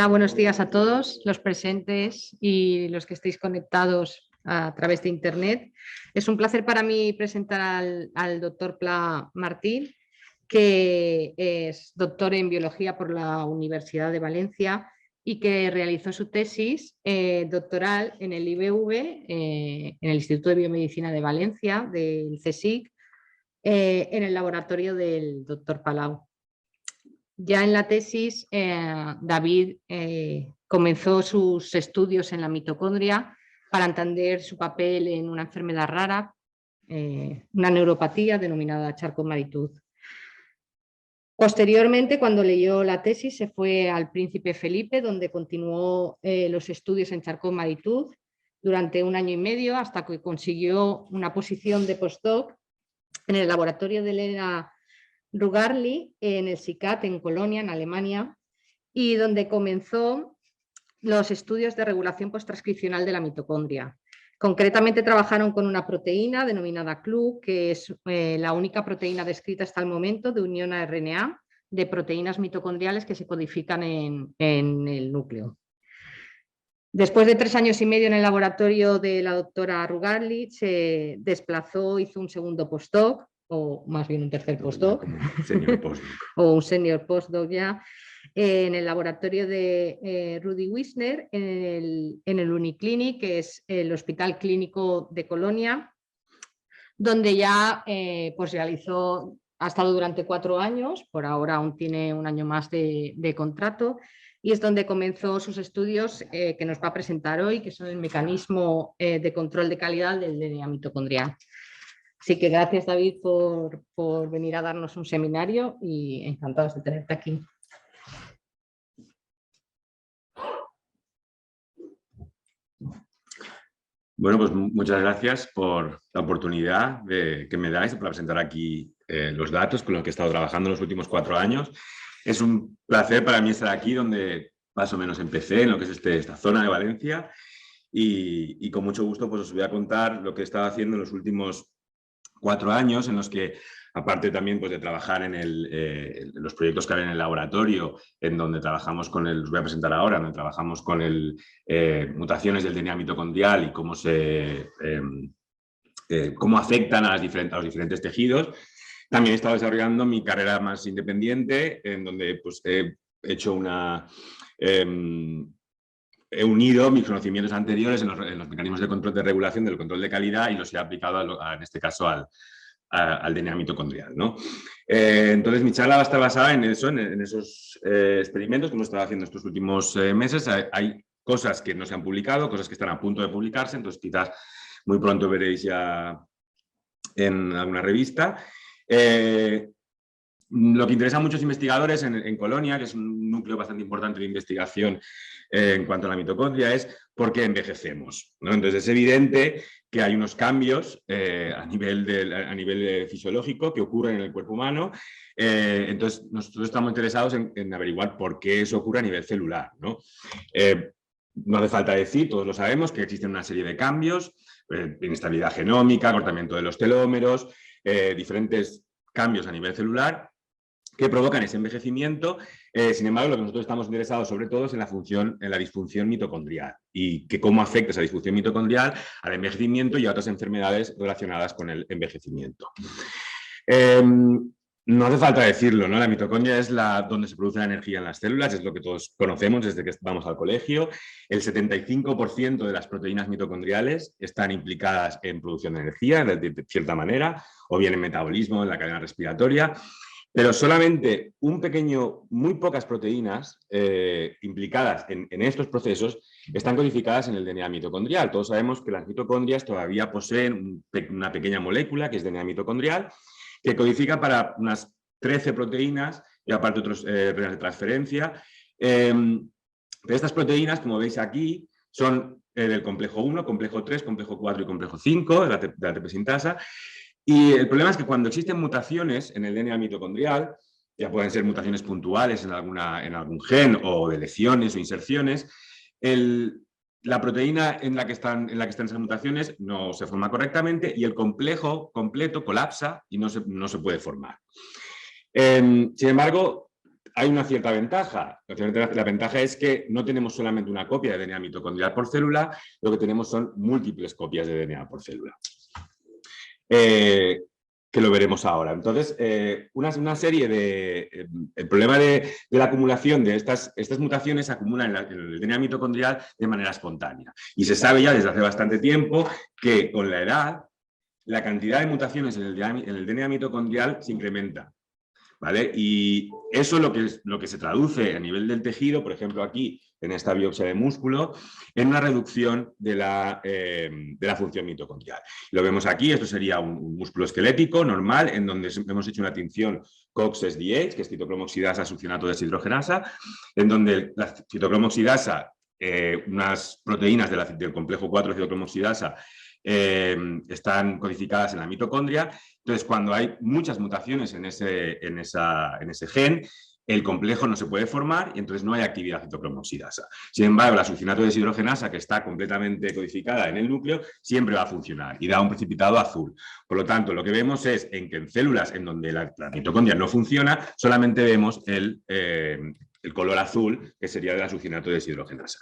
Hola, buenos días a todos los presentes y los que estéis conectados a través de Internet. Es un placer para mí presentar al doctor Pla Martín, que es doctor en biología por la Universidad de Valencia y que realizó su tesis doctoral en el IBV, en el Instituto de Biomedicina de Valencia, del CSIC, en el laboratorio del doctor Palau. Ya en la tesis, David comenzó sus estudios en la mitocondria para entender su papel en una enfermedad rara, una neuropatía denominada Charcot-Marie-Tooth. Posteriormente, cuando leyó la tesis, se fue al Príncipe Felipe, donde continuó los estudios en Charcot-Marie-Tooth durante 1 año y medio, hasta que consiguió una posición de postdoc en el laboratorio de Elena Rugarli en el SICAT en Colonia, en Alemania, y donde comenzó los estudios de regulación posttranscripcional de la mitocondria. Concretamente trabajaron con una proteína denominada CLU, que es la única proteína descrita hasta el momento de unión a RNA de proteínas mitocondriales que se codifican en el núcleo. Después de 3 años y medio en el laboratorio de la doctora Rugarli, se desplazó, hizo un segundo postdoc, o más bien un tercer postdoc, o un senior postdoc ya, en el laboratorio de Rudi Wisner, en el Uniclinic, que es el Hospital Clínico de Colonia, donde ya pues realizó, ha estado durante 4 años, por ahora aún tiene 1 año más de contrato, y es donde comenzó sus estudios que nos va a presentar hoy, que son el mecanismo de control de calidad del DNA mitocondrial. Así que gracias, David, por venir a darnos un seminario y encantados de tenerte aquí. Bueno, pues muchas gracias por la oportunidad que me dais para presentar aquí los datos con los que he estado trabajando en los últimos 4 años. Es un placer para mí estar aquí donde más o menos empecé, en lo que es esta zona de Valencia, y con mucho gusto pues os voy a contar lo que he estado haciendo en los últimos 4 años, en los que, aparte también pues, de trabajar en los proyectos que hay en el laboratorio, en donde trabajamos con los voy a presentar ahora, donde trabajamos con mutaciones del DNA mitocondrial y cómo afectan a los diferentes tejidos. También he estado desarrollando mi carrera más independiente, en donde pues, he hecho he unido mis conocimientos anteriores en los mecanismos de control de regulación del control de calidad y los he aplicado, en este caso, al DNA mitocondrial, ¿no? Entonces, mi charla va a estar basada en eso, en esos experimentos que hemos estado haciendo estos últimos meses. Hay cosas que no se han publicado, cosas que están a punto de publicarse, entonces quizás muy pronto veréis ya en alguna revista. Lo que interesa a muchos investigadores en Colonia, que es un núcleo bastante importante de investigación en cuanto a la mitocondria, es por qué envejecemos, ¿no? Entonces es evidente que hay unos cambios a nivel fisiológico que ocurren en el cuerpo humano. Entonces nosotros estamos interesados en averiguar por qué eso ocurre a nivel celular, ¿no? No hace falta decir, todos lo sabemos, que existen una serie de cambios, inestabilidad genómica, acortamiento de los telómeros, diferentes cambios a nivel celular que provocan ese envejecimiento. Sin embargo, lo que nosotros estamos interesados sobre todo es en la disfunción mitocondrial y cómo afecta esa disfunción mitocondrial al envejecimiento y a otras enfermedades relacionadas con el envejecimiento. No hace falta decirlo, ¿no? La mitocondria es donde se produce la energía en las células, es lo que todos conocemos desde que vamos al colegio. El 75% de las proteínas mitocondriales están implicadas en producción de energía, de cierta manera, o bien en metabolismo, en la cadena respiratoria. Pero solamente muy pocas proteínas implicadas en estos procesos están codificadas en el DNA mitocondrial. Todos sabemos que las mitocondrias todavía poseen una pequeña molécula, que es DNA mitocondrial, que codifica para unas 13 proteínas y aparte otros redes de transferencia. Pero estas proteínas, como veis aquí, son del complejo 1, complejo 3, complejo 4 y complejo 5 de la ATP sintasa. Y el problema es que cuando existen mutaciones en el DNA mitocondrial, ya pueden ser mutaciones puntuales en algún gen o de lesiones o inserciones, la proteína en la que están esas mutaciones no se forma correctamente y el complejo completo colapsa y no se puede formar. Sin embargo, hay una cierta ventaja. La ventaja es que no tenemos solamente una copia de DNA mitocondrial por célula, lo que tenemos son múltiples copias de DNA por célula. Que lo veremos ahora. Entonces, una serie de... el problema de la acumulación de estas mutaciones se acumulan en el DNA mitocondrial de manera espontánea. Y se sabe ya desde hace bastante tiempo que con la edad la cantidad de mutaciones en el DNA mitocondrial se incrementa. ¿Vale? Y eso lo que se traduce a nivel del tejido, por ejemplo aquí en esta biopsia de músculo, en una reducción de la función mitocondrial. Lo vemos aquí, esto sería un músculo esquelético normal en donde hemos hecho una tinción COX-SDH, que es citocromoxidasa succionato deshidrogenasa, en donde la citocromoxidasa, unas proteínas del complejo 4 de citocromoxidasa, están codificadas en la mitocondria. Entonces, cuando hay muchas mutaciones en ese gen, el complejo no se puede formar y entonces no hay actividad citocromoxidasa. Sin embargo, la succinato deshidrogenasa, que está completamente codificada en el núcleo, siempre va a funcionar y da un precipitado azul. Por lo tanto, lo que vemos es que en células en donde la mitocondria no funciona, solamente vemos el color azul, que sería de la succinato deshidrogenasa.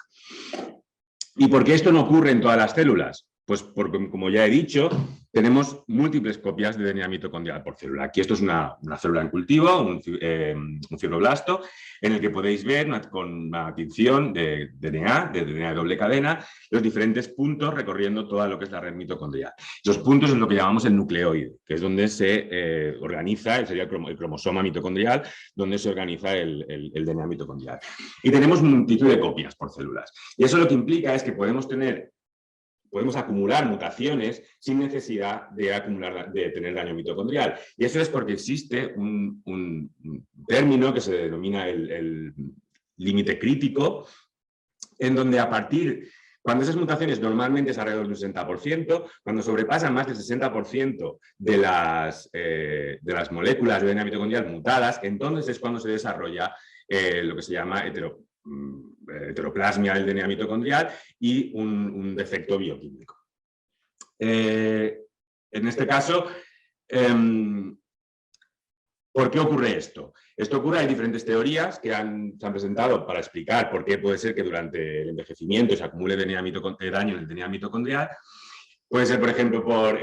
¿Y por qué esto no ocurre en todas las células? Pues porque, como ya he dicho, tenemos múltiples copias de DNA mitocondrial por célula. Aquí esto es una célula en cultivo, un fibroblasto, en el que podéis ver con una tinción de DNA de doble cadena, los diferentes puntos recorriendo toda lo que es la red mitocondrial. Esos puntos es lo que llamamos el nucleoide, que es donde se organiza, sería el cromosoma mitocondrial, donde se organiza el DNA mitocondrial. Y tenemos multitud de copias por células. Y eso lo que implica es que podemos acumular mutaciones sin necesidad de tener daño mitocondrial. Y eso es porque existe un término que se denomina el límite crítico, en donde cuando esas mutaciones normalmente es alrededor de un 60%, cuando sobrepasan más del 60% de las moléculas de DNA mitocondrial mutadas, entonces es cuando se desarrolla lo que se llama heteroplasmia del DNA mitocondrial y un defecto bioquímico. En este caso, ¿por qué ocurre esto? Esto ocurre, hay diferentes teorías que se han presentado para explicar por qué puede ser que durante el envejecimiento se acumule daño en el DNA mitocondrial. Puede ser, por ejemplo, por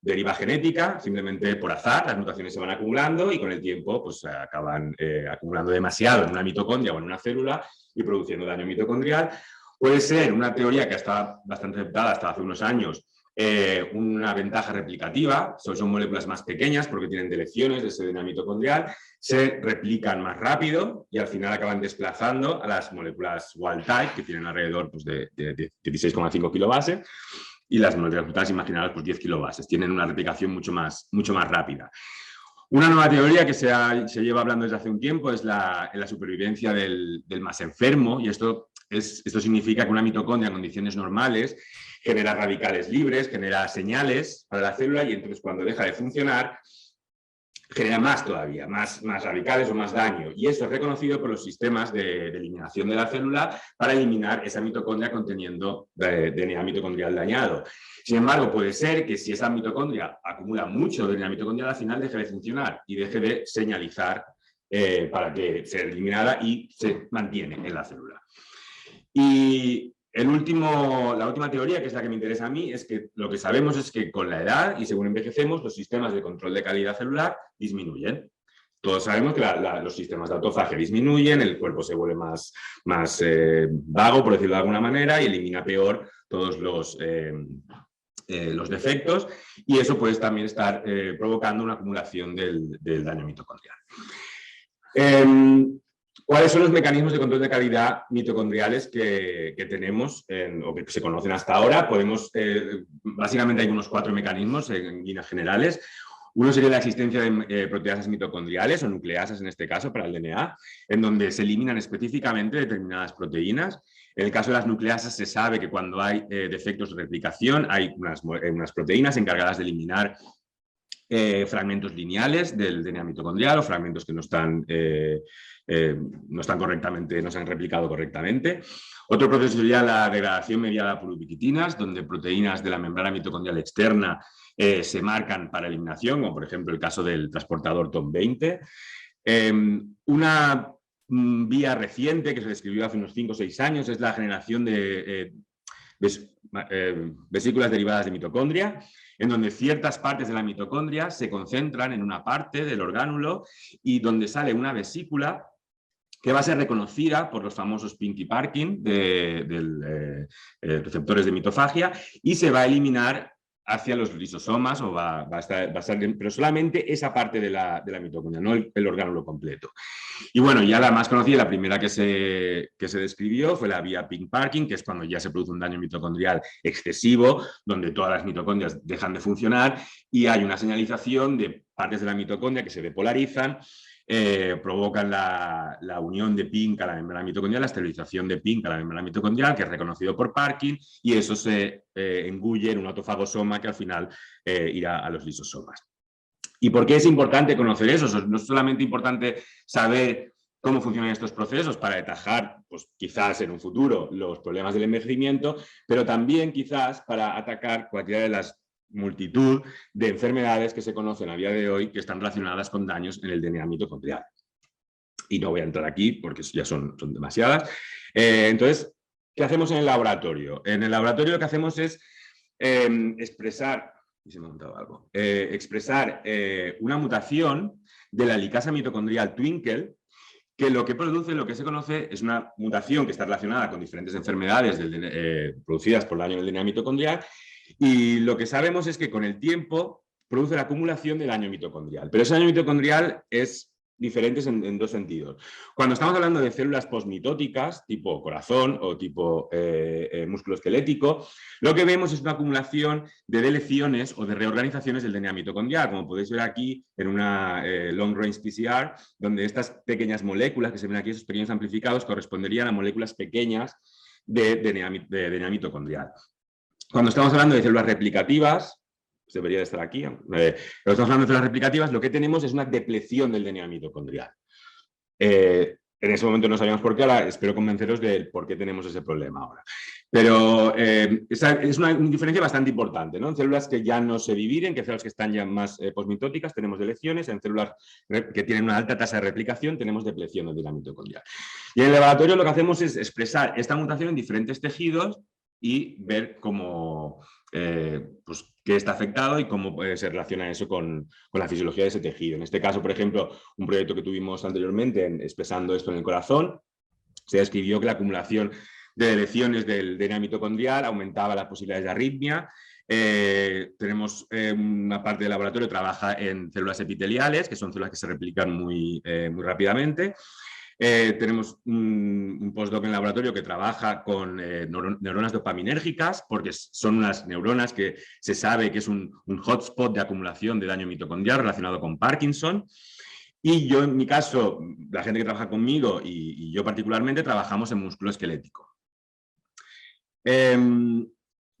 deriva genética, simplemente por azar, las mutaciones se van acumulando y con el tiempo pues, acaban acumulando demasiado en una mitocondria o en una célula y produciendo daño mitocondrial. Puede ser una teoría que está bastante aceptada hasta hace unos años, una ventaja replicativa, son moléculas más pequeñas porque tienen deleciones de ese DNA mitocondrial, se replican más rápido y al final acaban desplazando a las moléculas wild type, que tienen alrededor pues, de 16,5 kilobases, y las moléculas mutadas imaginadas pues 10 kilobases, tienen una replicación mucho más rápida. Una nueva teoría que se lleva hablando desde hace un tiempo es la supervivencia del más enfermo, y esto significa que una mitocondria en condiciones normales genera radicales libres, genera señales para la célula y entonces cuando deja de funcionar genera más todavía, más radicales o más daño. Y eso es reconocido por los sistemas de eliminación de la célula para eliminar esa mitocondria conteniendo DNA mitocondrial dañado. Sin embargo, puede ser que si esa mitocondria acumula mucho DNA mitocondrial, al final deje de funcionar y deje de señalizar para que sea eliminada y se mantiene en la célula. Y la última teoría, que es la que me interesa a mí, es que lo que sabemos es que con la edad y según envejecemos, los sistemas de control de calidad celular disminuyen. Todos sabemos que los sistemas de autofagia disminuyen, el cuerpo se vuelve más vago, por decirlo de alguna manera, y elimina peor todos los defectos, y eso puede también estar provocando una acumulación del daño mitocondrial. ¿Cuáles son los mecanismos de control de calidad mitocondriales que tenemos o que se conocen hasta ahora? Básicamente hay unos 4 mecanismos en líneas generales. Uno sería la existencia de proteasas mitocondriales o nucleasas en este caso para el DNA, en donde se eliminan específicamente determinadas proteínas. En el caso de las nucleasas se sabe que cuando hay defectos de replicación hay unas proteínas encargadas de eliminar fragmentos lineales del DNA mitocondrial o fragmentos que no están correctamente, no se han replicado correctamente. Otro proceso sería la degradación mediada por ubiquitinas, donde proteínas de la membrana mitocondrial externa se marcan para eliminación, como por ejemplo el caso del transportador TOM20. Una vía reciente que se describió hace unos 5 o 6 años es la generación de vesículas derivadas de mitocondria, en donde ciertas partes de la mitocondria se concentran en una parte del orgánulo y donde sale una vesícula que va a ser reconocida por los famosos Pink Parkin de receptores de mitofagia y se va a eliminar hacia los lisosomas o va a estar, pero solamente esa parte de la mitocondria, no el orgánulo completo. Y bueno, ya la más conocida, la primera que se describió fue la vía Pink Parkin, que es cuando ya se produce un daño mitocondrial excesivo, donde todas las mitocondrias dejan de funcionar y hay una señalización de partes de la mitocondria que se depolarizan, provocan la unión de Pink a la membrana mitocondrial, la esterilización de Pink a la membrana mitocondrial, que es reconocido por Parkin, y eso se engulle en un autofagosoma que al final irá a los lisosomas. ¿Y por qué es importante conocer eso? No es solamente importante saber cómo funcionan estos procesos para atajar, pues quizás en un futuro, los problemas del envejecimiento, pero también quizás para atacar cualquiera de las multitud de enfermedades que se conocen a día de hoy que están relacionadas con daños en el DNA mitocondrial. Y no voy a entrar aquí porque ya son demasiadas. Entonces, ¿qué hacemos en el laboratorio? En el laboratorio lo que hacemos es expresar una mutación de la helicasa mitocondrial Twinkle, que lo que produce, lo que se conoce, es una mutación que está relacionada con diferentes enfermedades producidas por daño en el DNA mitocondrial, y lo que sabemos es que con el tiempo produce la acumulación de daño mitocondrial. Pero ese daño mitocondrial es diferente en 2 sentidos. Cuando estamos hablando de células posmitóticas, tipo corazón o tipo músculo esquelético, lo que vemos es una acumulación de deleciones o de reorganizaciones del DNA mitocondrial, como podéis ver aquí en una long range PCR, donde estas pequeñas moléculas que se ven aquí, esos pequeños amplificados, corresponderían a moléculas pequeñas de DNA mitocondrial. Cuando estamos hablando de células replicativas, debería de estar aquí, pero estamos hablando de células replicativas, lo que tenemos es una depleción del DNA mitocondrial. En ese momento no sabíamos por qué, ahora espero convenceros de por qué tenemos ese problema ahora. Pero es una diferencia bastante importante, ¿no? En células que ya no se dividen, que células que están ya más posmitóticas, tenemos deleciones, en células que tienen una alta tasa de replicación, tenemos depleción del DNA mitocondrial. Y en el laboratorio lo que hacemos es expresar esta mutación en diferentes tejidos y ver cómo, pues, qué está afectado y cómo se relaciona eso con la fisiología de ese tejido. En este caso, por ejemplo, un proyecto que tuvimos anteriormente expresando esto en el corazón, se describió que la acumulación de deleciones del DNA mitocondrial aumentaba las posibilidades de arritmia. Tenemos una parte del laboratorio que trabaja en células epiteliales, que son células que se replican muy rápidamente. Tenemos un postdoc en el laboratorio que trabaja con neuronas dopaminérgicas, porque son unas neuronas que se sabe que es un hotspot de acumulación de daño mitocondrial relacionado con Parkinson. Y yo, en mi caso, la gente que trabaja conmigo y yo particularmente, trabajamos en músculo esquelético.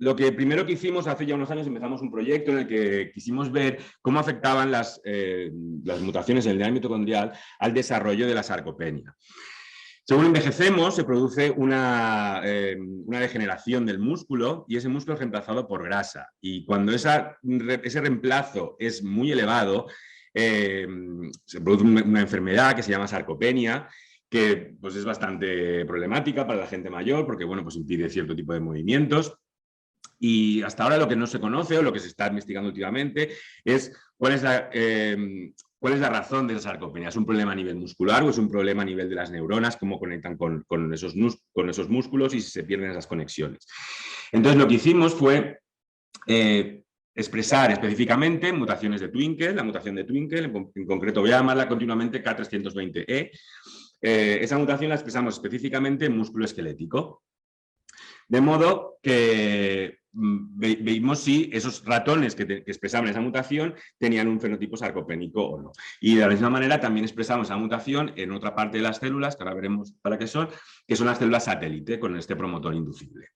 Lo que primero que hicimos hace ya unos años, empezamos un proyecto en el que quisimos ver cómo afectaban las mutaciones en el DNA mitocondrial al desarrollo de la sarcopenia. Según envejecemos, se produce una degeneración del músculo y ese músculo es reemplazado por grasa. Y cuando ese reemplazo es muy elevado, se produce una enfermedad que se llama sarcopenia, que pues, es bastante problemática para la gente mayor porque bueno, pues impide cierto tipo de movimientos. Y hasta ahora lo que no se conoce o lo que se está investigando últimamente es cuál es la razón de la sarcopenia. ¿Es un problema a nivel muscular o es un problema a nivel de las neuronas? ¿Cómo conectan con esos músculos y si se pierden esas conexiones? Entonces lo que hicimos fue expresar específicamente mutaciones de Twinkle, la mutación de Twinkle, en concreto voy a llamarla continuamente K320E. Esa mutación la expresamos específicamente en músculo esquelético. De modo que veimos si esos ratones que expresaban esa mutación tenían un fenotipo sarcopénico o no. Y de la misma manera también expresamos esa mutación en otra parte de las células, que ahora veremos para qué son, que son las células satélite con este promotor inducible.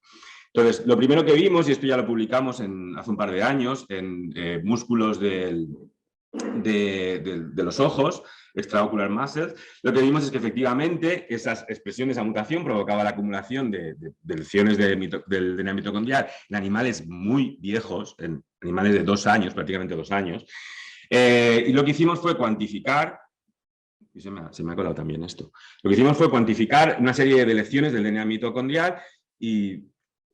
Entonces, lo primero que vimos, y esto ya lo publicamos hace un par de años, en músculos de los ojos, extraocular muscles, lo que vimos es que efectivamente esas expresiones, esa mutación provocaba la acumulación de lesiones del DNA mitocondrial en animales muy viejos, en animales de 2 años, prácticamente 2 años, y lo que hicimos fue cuantificar Y se me ha colado también esto. Lo que hicimos fue cuantificar una serie de lecciones del DNA mitocondrial y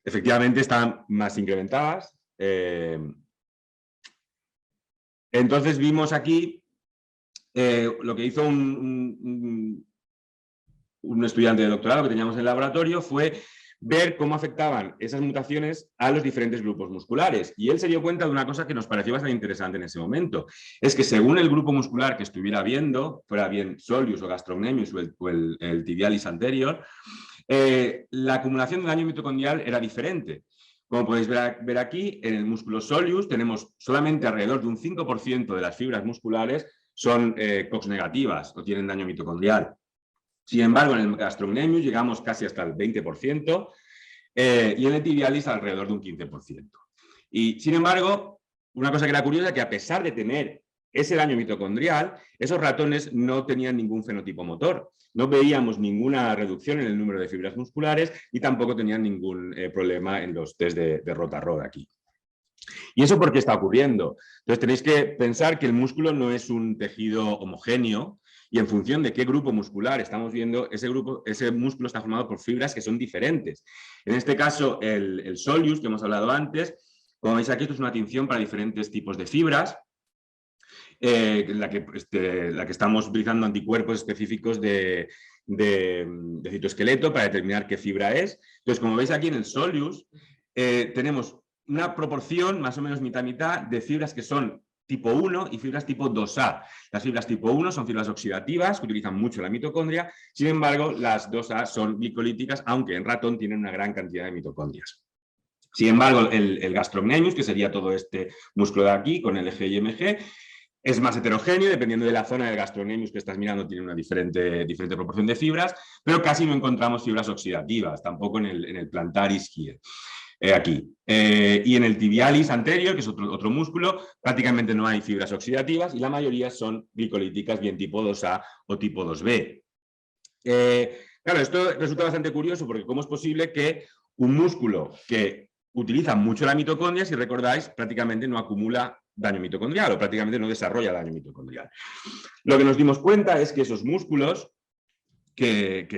efectivamente estaban más incrementadas. Entonces vimos aquí lo que hizo un estudiante de doctorado que teníamos en el laboratorio fue ver cómo afectaban esas mutaciones a los diferentes grupos musculares. Y él se dio cuenta de una cosa que nos pareció bastante interesante en ese momento. Es que según el grupo muscular que estuviera viendo, fuera bien soleus o gastrocnemius o el tibialis anterior, la acumulación de daño mitocondrial era diferente. Como podéis ver aquí, en el músculo soleus tenemos solamente alrededor de un 5% de las fibras musculares son COX negativas o tienen daño mitocondrial. Sin embargo, en el gastrocnemius llegamos casi hasta el 20% y en el tibialis alrededor de un 15%. Y sin embargo, una cosa que era curiosa es que a pesar de tener ese daño mitocondrial, esos ratones no tenían ningún fenotipo motor. No veíamos ninguna reducción en el número de fibras musculares y tampoco tenían ningún problema en los test de Rota-Rod aquí. ¿Y eso por qué está ocurriendo? Entonces tenéis que pensar que el músculo no es un tejido homogéneo y en función de qué grupo muscular estamos viendo, ese músculo está formado por fibras que son diferentes. En este caso, el soleus que hemos hablado antes, como veis aquí, esto es una tinción para diferentes tipos de fibras, en la que estamos utilizando anticuerpos específicos de citoesqueleto para determinar qué fibra es. Entonces, como veis aquí en el soleus, tenemos una proporción más o menos mitad-mitad de fibras que son tipo 1 y fibras tipo 2A. Las fibras tipo 1 son fibras oxidativas que utilizan mucho la mitocondria, sin embargo, las 2A son glicolíticas, aunque en ratón tienen una gran cantidad de mitocondrias. Sin embargo, el gastrocnemius, que sería todo este músculo de aquí, con el eje IMG, es más heterogéneo, dependiendo de la zona del gastrocnemius que estás mirando, tiene una diferente proporción de fibras, pero casi no encontramos fibras oxidativas, tampoco en el plantaris here. Aquí. Y en el tibialis anterior, que es otro músculo, prácticamente no hay fibras oxidativas y la mayoría son glicolíticas, bien tipo 2A o tipo 2B. Claro, esto resulta bastante curioso porque ¿cómo es posible que un músculo que utiliza mucho la mitocondria, si recordáis, prácticamente no acumula daño mitocondrial o prácticamente no desarrolla daño mitocondrial? Lo que nos dimos cuenta es que esos músculos que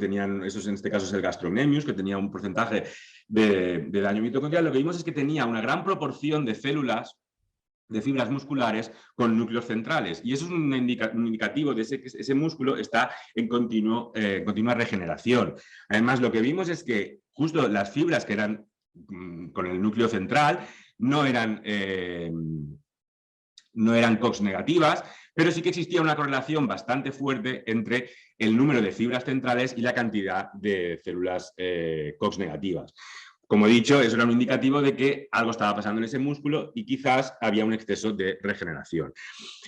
tenían, esos en este caso es el gastrocnemius, que tenía un porcentaje de daño mitocondrial, lo que vimos es que tenía una gran proporción de células, de fibras musculares con núcleos centrales. Y eso es un indicativo de que ese músculo está en continua regeneración. Además, lo que vimos es que justo las fibras que eran con el núcleo central no eran COX negativas, pero sí que existía una correlación bastante fuerte entre el número de fibras centrales y la cantidad de células COX negativas. Como he dicho, eso era un indicativo de que algo estaba pasando en ese músculo y quizás había un exceso de regeneración.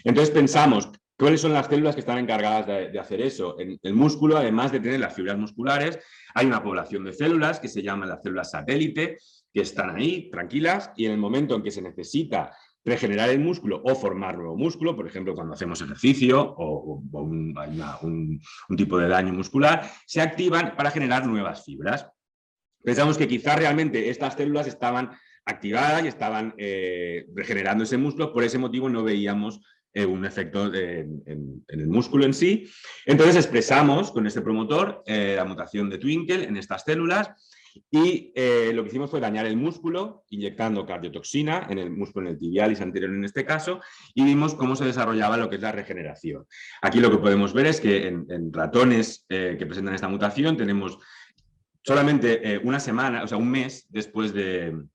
Entonces pensamos, ¿cuáles son las células que están encargadas de hacer eso? En el músculo, además de tener las fibras musculares, hay una población de células que se llaman las células satélite, que están ahí, tranquilas, y en el momento en que se necesita regenerar el músculo o formar nuevo músculo, por ejemplo, cuando hacemos ejercicio o un tipo de daño muscular, se activan para generar nuevas fibras. Pensamos que quizás realmente estas células estaban activadas y estaban regenerando ese músculo, por ese motivo no veíamos un efecto en el músculo en sí. Entonces expresamos con este promotor la mutación de Twinkle en estas células y lo que hicimos fue dañar el músculo inyectando cardiotoxina en el músculo, en el tibialis anterior en este caso, y vimos cómo se desarrollaba lo que es la regeneración. Aquí lo que podemos ver es que en ratones que presentan esta mutación tenemos solamente una semana, o sea, un mes después del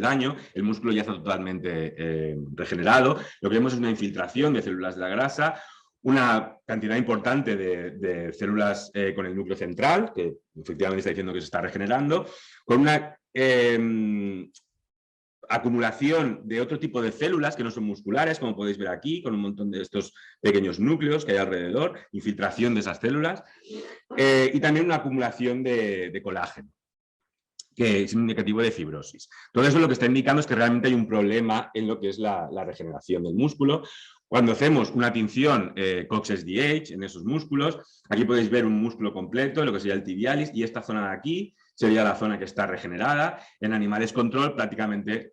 daño, el músculo ya está totalmente regenerado. Lo que vemos es una infiltración de células de la grasa, una cantidad importante de células con el núcleo central, que efectivamente está diciendo que se está regenerando, con una acumulación de otro tipo de células que no son musculares, como podéis ver aquí, con un montón de estos pequeños núcleos que hay alrededor, infiltración de esas células, y también una acumulación de colágeno, que es un indicativo de fibrosis. Todo eso lo que está indicando es que realmente hay un problema en lo que es la regeneración del músculo. Cuando hacemos una tinción COX-SDH en esos músculos, aquí podéis ver un músculo completo, lo que sería el tibialis, y esta zona de aquí sería la zona que está regenerada. En animales control prácticamente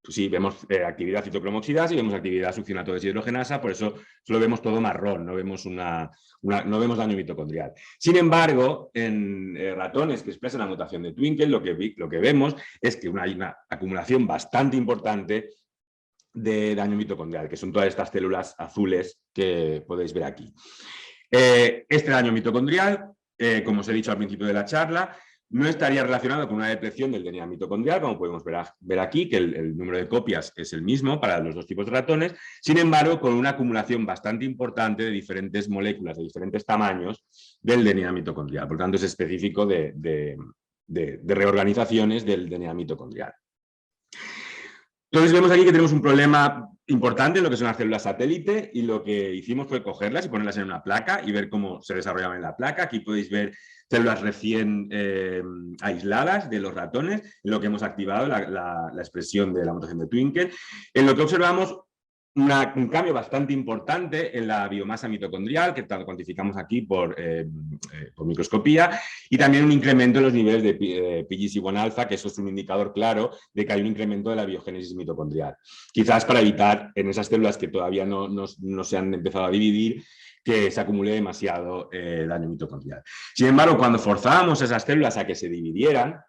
pues sí, vemos actividad citocromoxidasa y vemos actividad succinato deshidrogenasa, por eso solo vemos todo marrón, no vemos, no vemos daño mitocondrial. Sin embargo, en ratones que expresan la mutación de Twinkle, lo que vemos es que hay una acumulación bastante importante de daño mitocondrial, que son todas estas células azules que podéis ver aquí. Este daño mitocondrial, como os he dicho al principio de la charla, no estaría relacionado con una depresión del DNA mitocondrial, como podemos ver aquí, que el número de copias es el mismo para los dos tipos de ratones, sin embargo, con una acumulación bastante importante de diferentes moléculas, de diferentes tamaños del DNA mitocondrial. Por lo tanto, es específico de reorganizaciones del DNA mitocondrial. Entonces vemos aquí que tenemos un problema importante en lo que son las células satélite y lo que hicimos fue cogerlas y ponerlas en una placa y ver cómo se desarrollaban en la placa. Aquí podéis ver células recién aisladas de los ratones, en lo que hemos activado la expresión de la mutación de Twinkle. En lo que observamos un cambio bastante importante en la biomasa mitocondrial, que cuantificamos aquí por microscopía, y también un incremento en los niveles de PGC1-alfa, que eso es un indicador claro de que hay un incremento de la biogénesis mitocondrial. Quizás para evitar en esas células que todavía no se han empezado a dividir, que se acumule demasiado daño mitocondrial. Sin embargo, cuando forzábamos esas células a que se dividieran,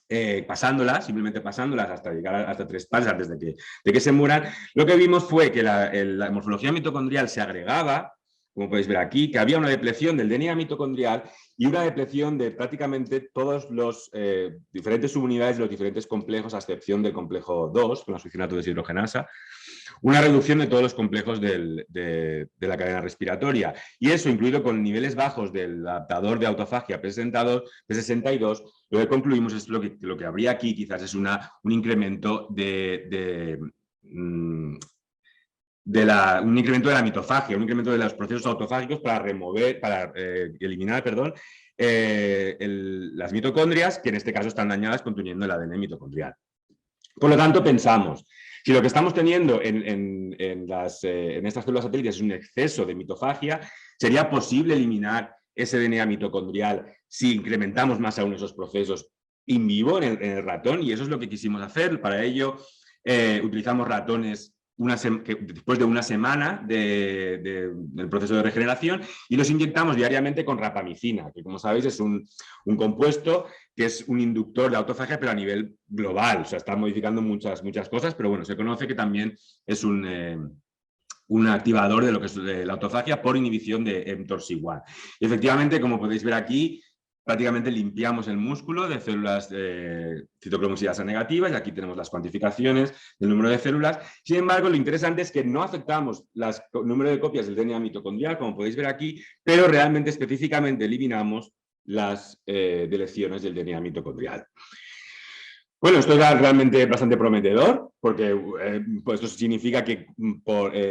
simplemente pasándolas hasta llegar hasta 3 pasos antes de que se mueran, lo que vimos fue que la morfología mitocondrial se agregaba, como podéis ver aquí, que había una depleción del DNA mitocondrial y una depleción de prácticamente todos los diferentes subunidades de los diferentes complejos, a excepción del complejo 2, con la succinato deshidrogenasa, una reducción de todos los complejos de la cadena respiratoria. Y eso, incluido con niveles bajos del adaptador de autofagia P62, lo que concluimos es lo que habría aquí quizás es un incremento un incremento de la mitofagia, un incremento de los procesos autofágicos para eliminar, las mitocondrias, que en este caso están dañadas conteniendo el ADN mitocondrial. Por lo tanto, pensamos, si lo que estamos teniendo en estas células satélites es un exceso de mitofagia, ¿sería posible eliminar ese DNA mitocondrial si incrementamos más aún esos procesos in vivo en el ratón? Y eso es lo que quisimos hacer. Para ello, utilizamos ratones después de una semana del proceso de regeneración y los inyectamos diariamente con rapamicina, que como sabéis es un compuesto que es un inductor de autofagia, pero a nivel global. O sea, está modificando muchas cosas, pero bueno, se conoce que también es un activador de lo que es la autofagia por inhibición de mTORC1. Y efectivamente, como podéis ver aquí, prácticamente limpiamos el músculo de células citocromoxidasa negativas, y aquí tenemos las cuantificaciones del número de células. Sin embargo, lo interesante es que no afectamos el número de copias del DNA mitocondrial, como podéis ver aquí, pero realmente específicamente eliminamos las deleciones del DNA mitocondrial. Bueno, esto es realmente bastante prometedor, porque pues esto significa que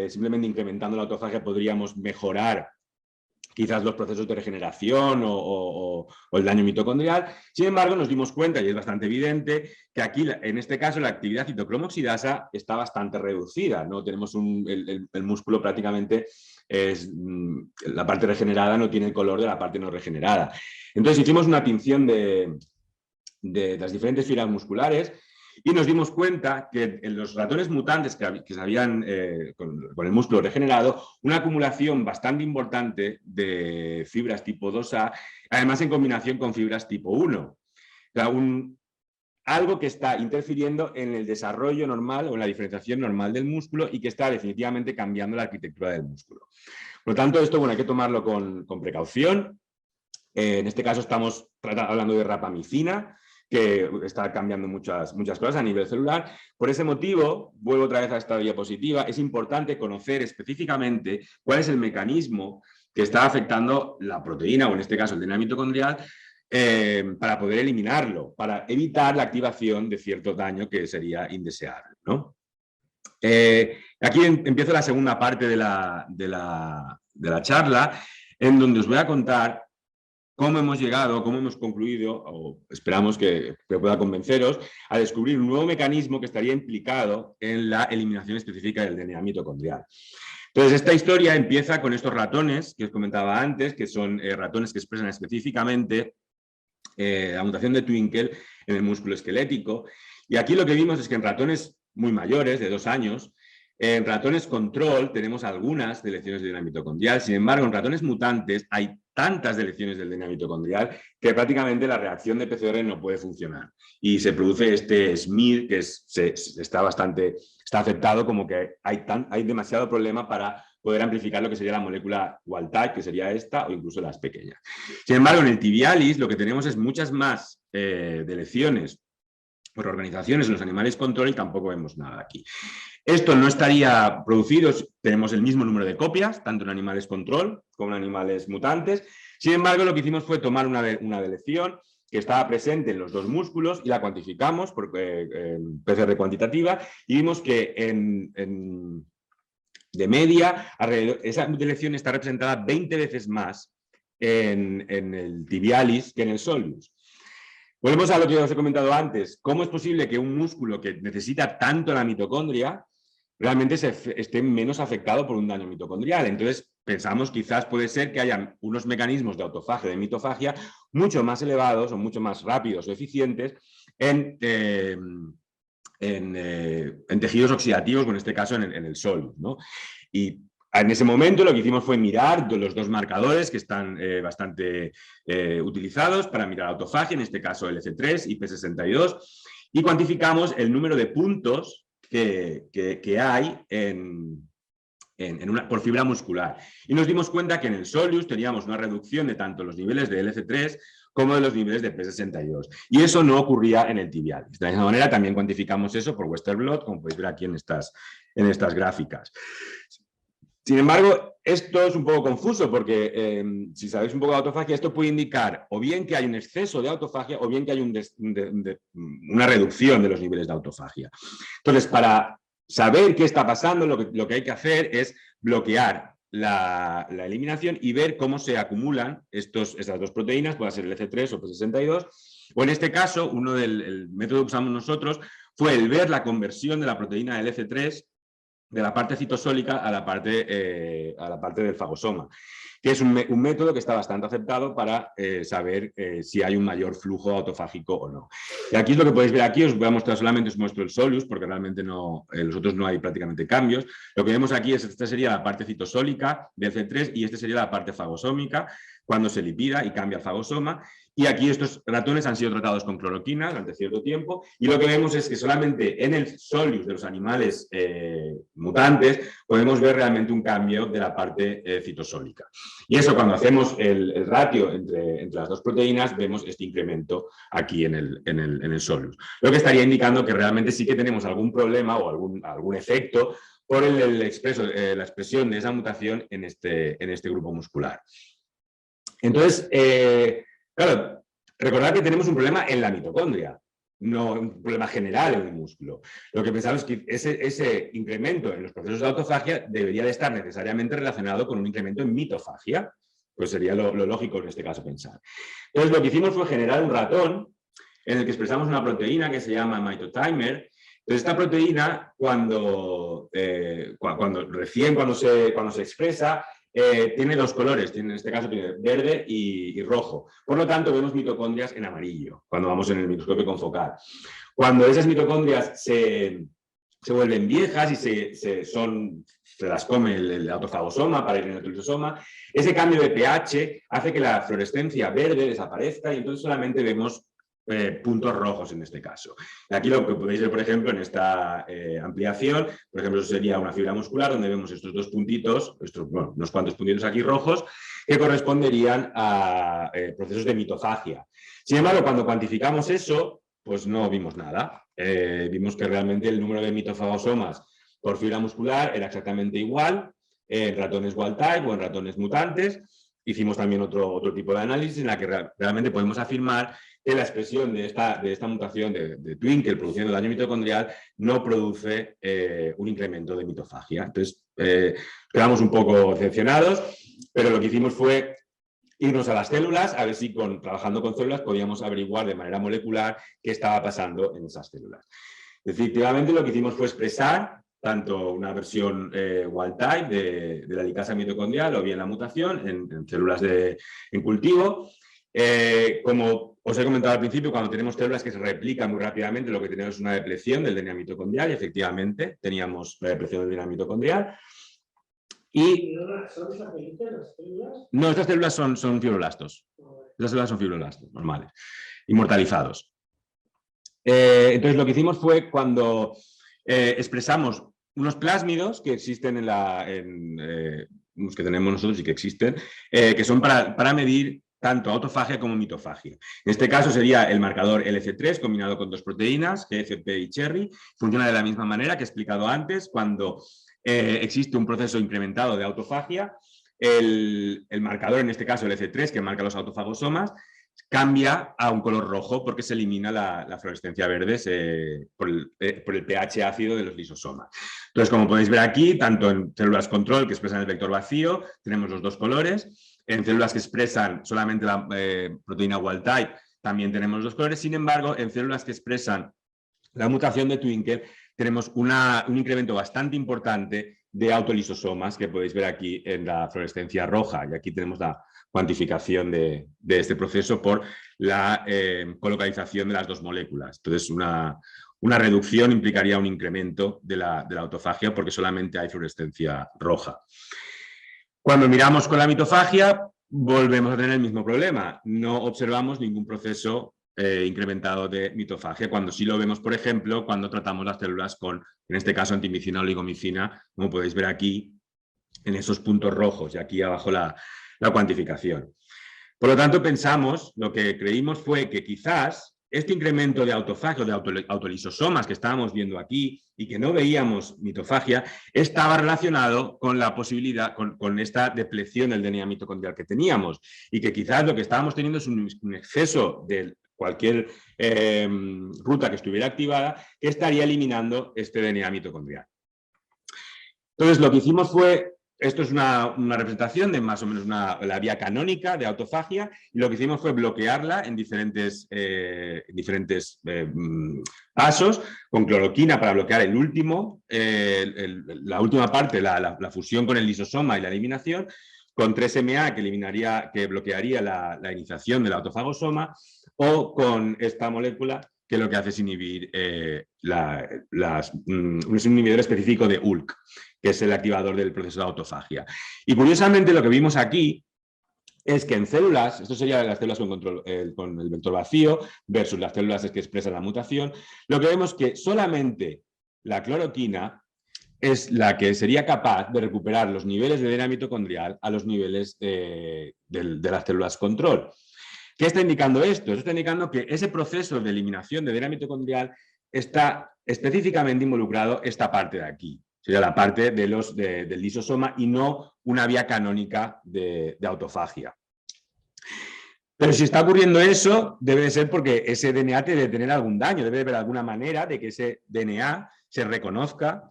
simplemente incrementando la autofagia podríamos mejorar quizás los procesos de regeneración o el daño mitocondrial. Sin embargo, nos dimos cuenta, y es bastante evidente, que aquí, en este caso, la actividad citocromoxidasa está bastante reducida, ¿no? Tenemos el músculo prácticamente, la parte regenerada no tiene el color de la parte no regenerada. Entonces hicimos una tinción de las diferentes fibras musculares y nos dimos cuenta que en los ratones mutantes que se habían con el músculo regenerado, una acumulación bastante importante de fibras tipo 2A, además en combinación con fibras tipo 1. O sea, algo que está interfiriendo en el desarrollo normal o en la diferenciación normal del músculo y que está definitivamente cambiando la arquitectura del músculo. Por lo tanto, esto hay que tomarlo con precaución. En este caso estamos hablando de rapamicina, que está cambiando muchas cosas a nivel celular. Por ese motivo, vuelvo otra vez a esta diapositiva, es importante conocer específicamente cuál es el mecanismo que está afectando la proteína, o en este caso el DNA mitocondrial, para poder eliminarlo, para evitar la activación de cierto daño que sería indeseable, ¿no? Aquí empiezo la segunda parte de la charla, en donde os voy a contar cómo hemos llegado, cómo hemos concluido, o esperamos que pueda convenceros, a descubrir un nuevo mecanismo que estaría implicado en la eliminación específica del DNA mitocondrial. Entonces, esta historia empieza con estos ratones que os comentaba antes, que son ratones que expresan específicamente la mutación de Twinkle en el músculo esquelético, Y aquí lo que vimos es que en ratones muy mayores, de 2 años, en ratones control tenemos algunas deleciones del DNA mitocondrial. Sin embargo, en ratones mutantes hay tantas deleciones del DNA mitocondrial que prácticamente la reacción de PCR no puede funcionar. Y se produce este SMIR que está aceptado como que hay demasiado problema para poder amplificar lo que sería la molécula wild type, que sería esta, o incluso las pequeñas. Sin embargo, en el tibialis lo que tenemos es muchas más deleciones por organizaciones en los animales control y tampoco vemos nada aquí. Esto no estaría producido, tenemos el mismo número de copias, tanto en animales control como en animales mutantes. Sin embargo, lo que hicimos fue tomar una deleción que estaba presente en los 2 músculos y la cuantificamos por PCR cuantitativa y vimos que de media, esa deleción está representada 20 veces más en el tibialis que en el soleus. Volvemos a lo que os he comentado antes. ¿Cómo es posible que un músculo que necesita tanto la mitocondria realmente esté menos afectado por un daño mitocondrial? Entonces, pensamos quizás puede ser que haya unos mecanismos de autofagia, de mitofagia, mucho más elevados o mucho más rápidos o eficientes en tejidos oxidativos, o en este caso en el sol, ¿no? Y en ese momento lo que hicimos fue mirar los 2 marcadores que están bastante utilizados para mirar autofagia, en este caso LC3 y P62, y cuantificamos el número de puntos que hay por fibra muscular. Y nos dimos cuenta que en el soleus teníamos una reducción de tanto los niveles de LC3 como de los niveles de P62. Y eso no ocurría en el tibialis. De la misma manera también cuantificamos eso por Western blot, como podéis ver aquí en estas gráficas. Sin embargo, esto es un poco confuso porque si sabéis un poco de autofagia, esto puede indicar o bien que hay un exceso de autofagia o bien que hay una reducción de los niveles de autofagia. Entonces, para saber qué está pasando, lo que hay que hacer es bloquear la eliminación y ver cómo se acumulan estas 2 proteínas, puede ser el LC3 o P62, o en este caso, el método que usamos nosotros fue el ver la conversión de la proteína LC3 de la parte citosólica a la parte del fagosoma, que es un método que está bastante aceptado para saber si hay un mayor flujo autofágico o no. Y aquí es lo que podéis ver aquí, os voy a mostrar solamente, os muestro el soleus, porque realmente los otros no hay prácticamente cambios. Lo que vemos aquí es, esta sería la parte citosólica del C3 y esta sería la parte fagosómica, cuando se lipida y cambia el fagosoma. Y aquí estos ratones han sido tratados con cloroquina durante cierto tiempo y lo que vemos es que solamente en el soleus de los animales mutantes podemos ver realmente un cambio de la parte citosólica. Y eso, cuando hacemos el ratio entre las 2 proteínas, vemos este incremento aquí en el soleus. Lo que estaría indicando que realmente sí que tenemos algún problema o algún efecto por la expresión de esa mutación en este grupo muscular. Entonces, claro, recordad que tenemos un problema en la mitocondria, no un problema general en el músculo. Lo que pensamos es que ese incremento en los procesos de autofagia debería de estar necesariamente relacionado con un incremento en mitofagia, pues sería lo lógico en este caso pensar. Entonces, lo que hicimos fue generar un ratón en el que expresamos una proteína que se llama mitotimer. Entonces, esta proteína, cuando se expresa, tiene 2 colores, en este caso tiene verde y rojo. Por lo tanto, vemos mitocondrias en amarillo cuando vamos en el microscopio confocal. Cuando esas mitocondrias se vuelven viejas y se las come el autofagosoma para ir en el autolisosoma, ese cambio de pH hace que la fluorescencia verde desaparezca y entonces solamente vemos puntos rojos en este caso. Aquí lo que podéis ver, por ejemplo, en esta ampliación, por ejemplo, eso sería una fibra muscular donde vemos estos 2 puntitos, unos cuantos puntitos aquí rojos, que corresponderían a procesos de mitofagia. Sin embargo, cuando cuantificamos eso, pues no vimos nada. Vimos que realmente el número de mitofagosomas por fibra muscular era exactamente igual en ratones wild type o en ratones mutantes. Hicimos también otro tipo de análisis en la que realmente podemos afirmar que la expresión de esta mutación de Twinkle produciendo daño mitocondrial no produce un incremento de mitofagia. Entonces, quedamos un poco decepcionados, pero lo que hicimos fue irnos a las células, a ver si trabajando con células podíamos averiguar de manera molecular qué estaba pasando en esas células. Efectivamente, lo que hicimos fue expresar tanto una versión wild type de la helicasa mitocondrial o bien la mutación en células en cultivo, como Os he comentado al principio, cuando tenemos células que se replican muy rápidamente, lo que tenemos es una depleción del DNA mitocondrial, y efectivamente teníamos la depleción del DNA mitocondrial. Y ¿Son satélites las células? no, estas células son fibroblastos. Estas células son fibroblastos normales, inmortalizados. Entonces, lo que hicimos fue cuando expresamos unos plásmidos que existen los que tenemos nosotros y que existen, que son para medir tanto autofagia como mitofagia. En este caso sería el marcador LC3 combinado con dos proteínas, GFP y Cherry. Funciona de la misma manera que he explicado antes. Cuando existe un proceso incrementado de autofagia, el marcador, en este caso el LC3, que marca los autofagosomas, cambia a un color rojo porque se elimina la fluorescencia verde por el pH ácido de los lisosomas. Entonces, como podéis ver aquí, tanto en células control que expresan el vector vacío, tenemos los dos colores. En células que expresan solamente la proteína wild type, también tenemos los dos colores. Sin embargo, en células que expresan la mutación de Twinkle, tenemos un incremento bastante importante de autolisosomas, que podéis ver aquí en la fluorescencia roja. Y aquí tenemos la cuantificación de este proceso por la colocalización de las dos moléculas. Entonces, una reducción implicaría un incremento de la autofagia porque solamente hay fluorescencia roja. Cuando miramos con la mitofagia, volvemos a tener el mismo problema. No observamos ningún proceso incrementado de mitofagia, cuando sí lo vemos, por ejemplo, cuando tratamos las células con, en este caso, antimicina o oligomicina, como podéis ver aquí, en esos puntos rojos, y aquí abajo la cuantificación. Por lo tanto, lo que creímos fue que quizás este incremento de autofagia, de autolisosomas que estábamos viendo aquí y que no veíamos mitofagia, estaba relacionado con la posibilidad, con esta depleción del DNA mitocondrial que teníamos, y que quizás lo que estábamos teniendo es un exceso de cualquier ruta que estuviera activada que estaría eliminando este DNA mitocondrial. Entonces, lo que hicimos fue, esto es una representación de más o menos la vía canónica de autofagia, y lo que hicimos fue bloquearla en diferentes pasos, con cloroquina para bloquear la última parte, la fusión con el lisosoma y la eliminación, con 3-MA que bloquearía la iniciación del autofagosoma, o con esta molécula que lo que hace es inhibir un inhibidor específico de ULK, que es el activador del proceso de autofagia. Y curiosamente lo que vimos aquí es que en células, esto sería las células con el vector vacío versus las células que expresan la mutación, lo que vemos es que solamente la cloroquina es la que sería capaz de recuperar los niveles de DNA mitocondrial a los niveles de las células control. ¿Qué está indicando esto? Esto está indicando que ese proceso de eliminación de DNA mitocondrial está específicamente involucrado esta parte de aquí. Sería la parte del lisosoma y no una vía canónica de autofagia. Pero si está ocurriendo eso, debe de ser porque ese DNA debe tener algún daño, debe de haber alguna manera de que ese DNA se reconozca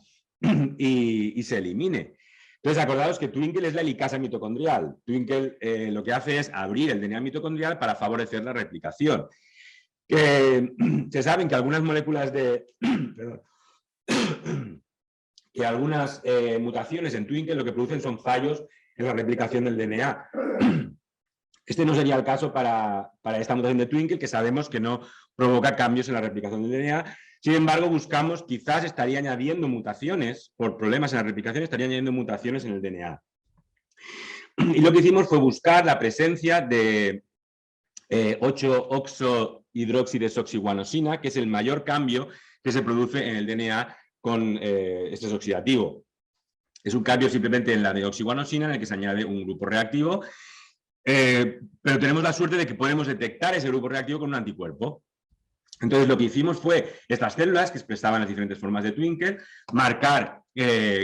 y se elimine. Entonces, acordaos que Twinkle es la helicasa mitocondrial. Twinkle lo que hace es abrir el DNA mitocondrial para favorecer la replicación. Se saben que algunas moléculas que algunas mutaciones en Twinkle lo que producen son fallos en la replicación del DNA. Este no sería el caso para esta mutación de Twinkle, que sabemos que no provoca cambios en la replicación del DNA. Sin embargo, quizás estaría añadiendo mutaciones, por problemas en la replicación, estaría añadiendo mutaciones en el DNA. Y lo que hicimos fue buscar la presencia de 8-oxohidroxidesoxiguanosina, que es el mayor cambio que se produce en el DNA con estrés oxidativo. Es un cambio simplemente en la deoxiguanosina en el que se añade un grupo reactivo, pero tenemos la suerte de que podemos detectar ese grupo reactivo con un anticuerpo. Entonces, lo que hicimos fue estas células que expresaban las diferentes formas de Twinkle, marcar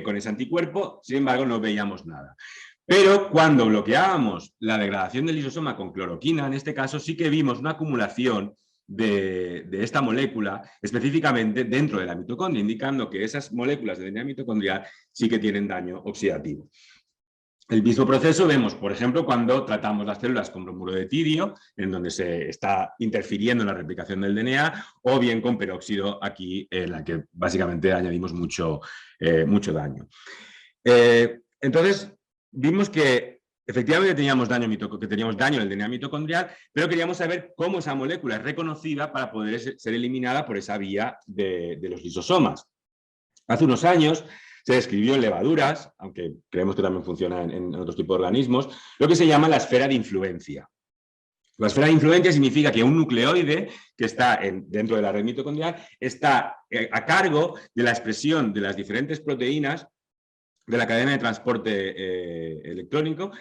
con ese anticuerpo, sin embargo, no veíamos nada. Pero cuando bloqueábamos la degradación del lisosoma con cloroquina, en este caso sí que vimos una acumulación de esta molécula específicamente dentro de la mitocondria, indicando que esas moléculas de DNA mitocondrial sí que tienen daño oxidativo. El mismo proceso vemos, por ejemplo, cuando tratamos las células con bromuro de tirio, en donde se está interfiriendo en la replicación del DNA, o bien con peróxido aquí, en la que básicamente añadimos mucho daño. Entonces, vimos que efectivamente teníamos daño en el DNA mitocondrial, pero queríamos saber cómo esa molécula es reconocida para poder ser eliminada por esa vía de los lisosomas. Hace unos años se describió en levaduras, aunque creemos que también funciona en otros tipos de organismos, lo que se llama la esfera de influencia. La esfera de influencia significa que un nucleoide que está dentro de la red mitocondrial está a cargo de la expresión de las diferentes proteínas de la cadena de transporte electrónico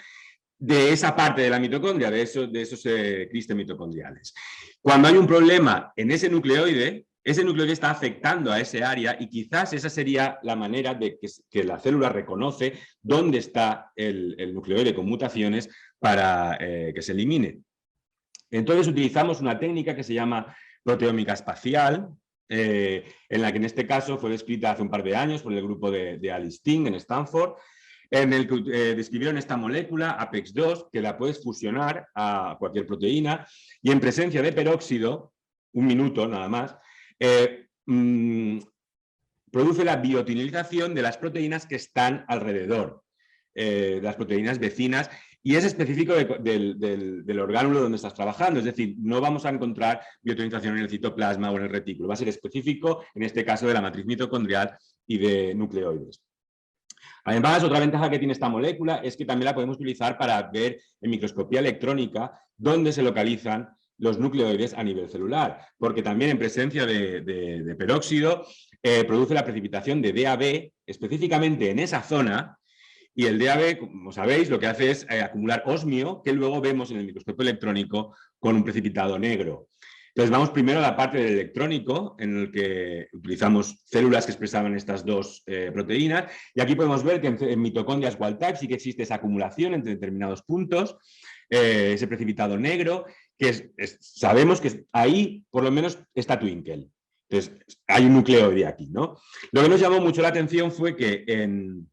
de esa parte de la mitocondria, de esos clústeres mitocondriales. Cuando hay un problema en ese nucleoide está afectando a ese área y quizás esa sería la manera de que la célula reconoce dónde está el nucleoide con mutaciones para que se elimine. Entonces utilizamos una técnica que se llama proteómica espacial, en la que en este caso fue descrita hace un par de años por el grupo de Alice Ting en Stanford, en el que describieron esta molécula APEX2, que la puedes fusionar a cualquier proteína y en presencia de peróxido, un minuto nada más, produce la biotinilización de las proteínas que están alrededor, de las proteínas vecinas, y es específico del orgánulo donde estás trabajando, es decir, no vamos a encontrar biotonización en el citoplasma o en el retículo, va a ser específico, en este caso, de la matriz mitocondrial y de nucleoides. Además, otra ventaja que tiene esta molécula es que también la podemos utilizar para ver en microscopía electrónica dónde se localizan los nucleoides a nivel celular, porque también en presencia de peróxido produce la precipitación de DAB específicamente en esa zona. Y el DAB, como sabéis, lo que hace es acumular osmio, que luego vemos en el microscopio electrónico con un precipitado negro. Entonces vamos primero a la parte del electrónico, en el que utilizamos células que expresaban estas dos proteínas, y aquí podemos ver que en mitocondrias wild type sí que existe esa acumulación entre determinados puntos, ese precipitado negro, que sabemos que ahí por lo menos está Twinkle. Entonces hay un nucleoide aquí, ¿no? Lo que nos llamó mucho la atención fue que en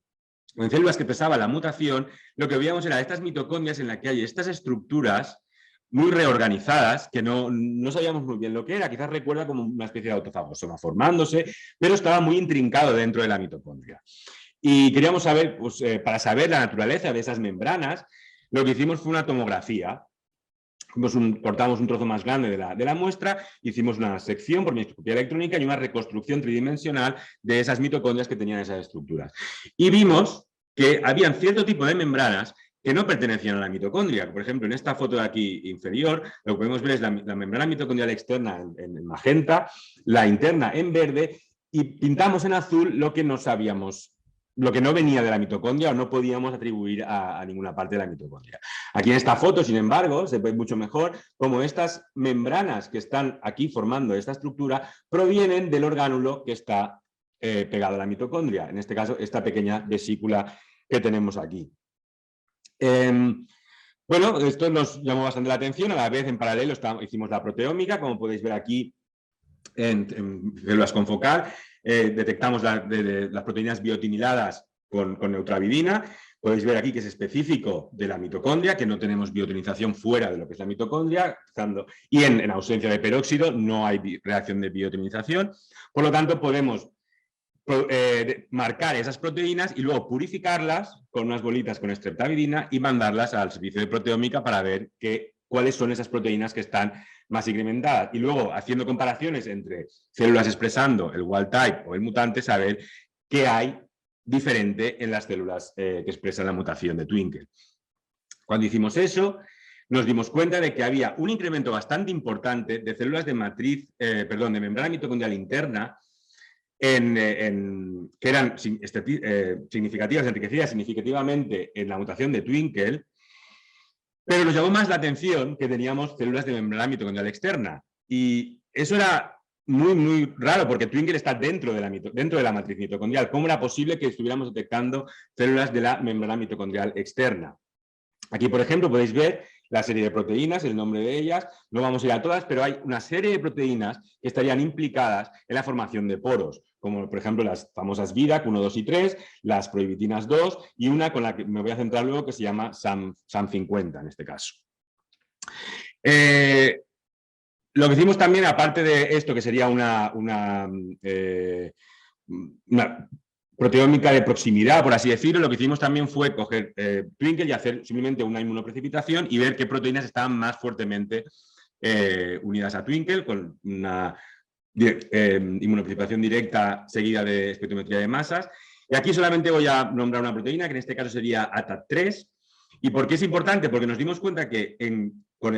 células que expresaban la mutación, lo que veíamos era estas mitocondrias en las que hay estas estructuras muy reorganizadas, que no sabíamos muy bien lo que era, quizás recuerda como una especie de autofagosoma formándose, pero estaba muy intrincado dentro de la mitocondria. Y queríamos saber, pues, para saber la naturaleza de esas membranas, lo que hicimos fue una tomografía. Cortamos un trozo más grande de la muestra, hicimos una sección por microscopía electrónica y una reconstrucción tridimensional de esas mitocondrias que tenían esas estructuras. Y vimos que habían cierto tipo de membranas que no pertenecían a la mitocondria. Por ejemplo, en esta foto de aquí inferior, lo que podemos ver es la membrana mitocondrial externa en magenta, la interna en verde, y pintamos en azul lo que no sabíamos, lo que no venía de la mitocondria o no podíamos atribuir a ninguna parte de la mitocondria. Aquí en esta foto, sin embargo, se ve mucho mejor cómo estas membranas que están aquí formando esta estructura provienen del orgánulo que está pegado a la mitocondria, en este caso esta pequeña vesícula que tenemos aquí. Bueno, esto nos llamó bastante la atención, a la vez en paralelo hicimos la proteómica, como podéis ver aquí en células con focal, detectamos las proteínas biotiniladas con neutrabidina. Podéis ver aquí que es específico de la mitocondria, que no tenemos biotinización fuera de lo que es la mitocondria, y en ausencia de peróxido no hay reacción de biotinización. Por lo tanto, podemos marcar esas proteínas y luego purificarlas con unas bolitas con streptavidina y mandarlas al servicio de proteómica para ver cuáles son esas proteínas que están más incrementadas. Y luego, haciendo comparaciones entre células expresando el wild type o el mutante, saber qué hay diferente en las células que expresan la mutación de Twinkle. Cuando hicimos eso, nos dimos cuenta de que había un incremento bastante importante de células de de membrana mitocondrial interna que eran significativas, enriquecidas significativamente en la mutación de Twinkle, pero nos llamó más la atención que teníamos células de membrana mitocondrial externa. Y eso era muy, muy raro, porque Twinkle está dentro de la matriz mitocondrial. ¿Cómo era posible que estuviéramos detectando células de la membrana mitocondrial externa? Aquí, por ejemplo, podéis ver la serie de proteínas, el nombre de ellas. No vamos a ir a todas, pero hay una serie de proteínas que estarían implicadas en la formación de poros, como por ejemplo las famosas VIDAC 1, 2 y 3, las proibitinas 2 y una con la que me voy a centrar luego que se llama SAM50 en este caso. Lo que hicimos también, aparte de esto, que sería una proteómica de proximidad, por así decirlo. Lo que hicimos también fue coger Twinkle y hacer simplemente una inmunoprecipitación y ver qué proteínas estaban más fuertemente unidas a Twinkle, con una inmunoprecipitación directa seguida de espectrometría de masas. Y aquí solamente voy a nombrar una proteína, que en este caso sería ATAT3. ¿Y por qué es importante? Porque nos dimos cuenta que con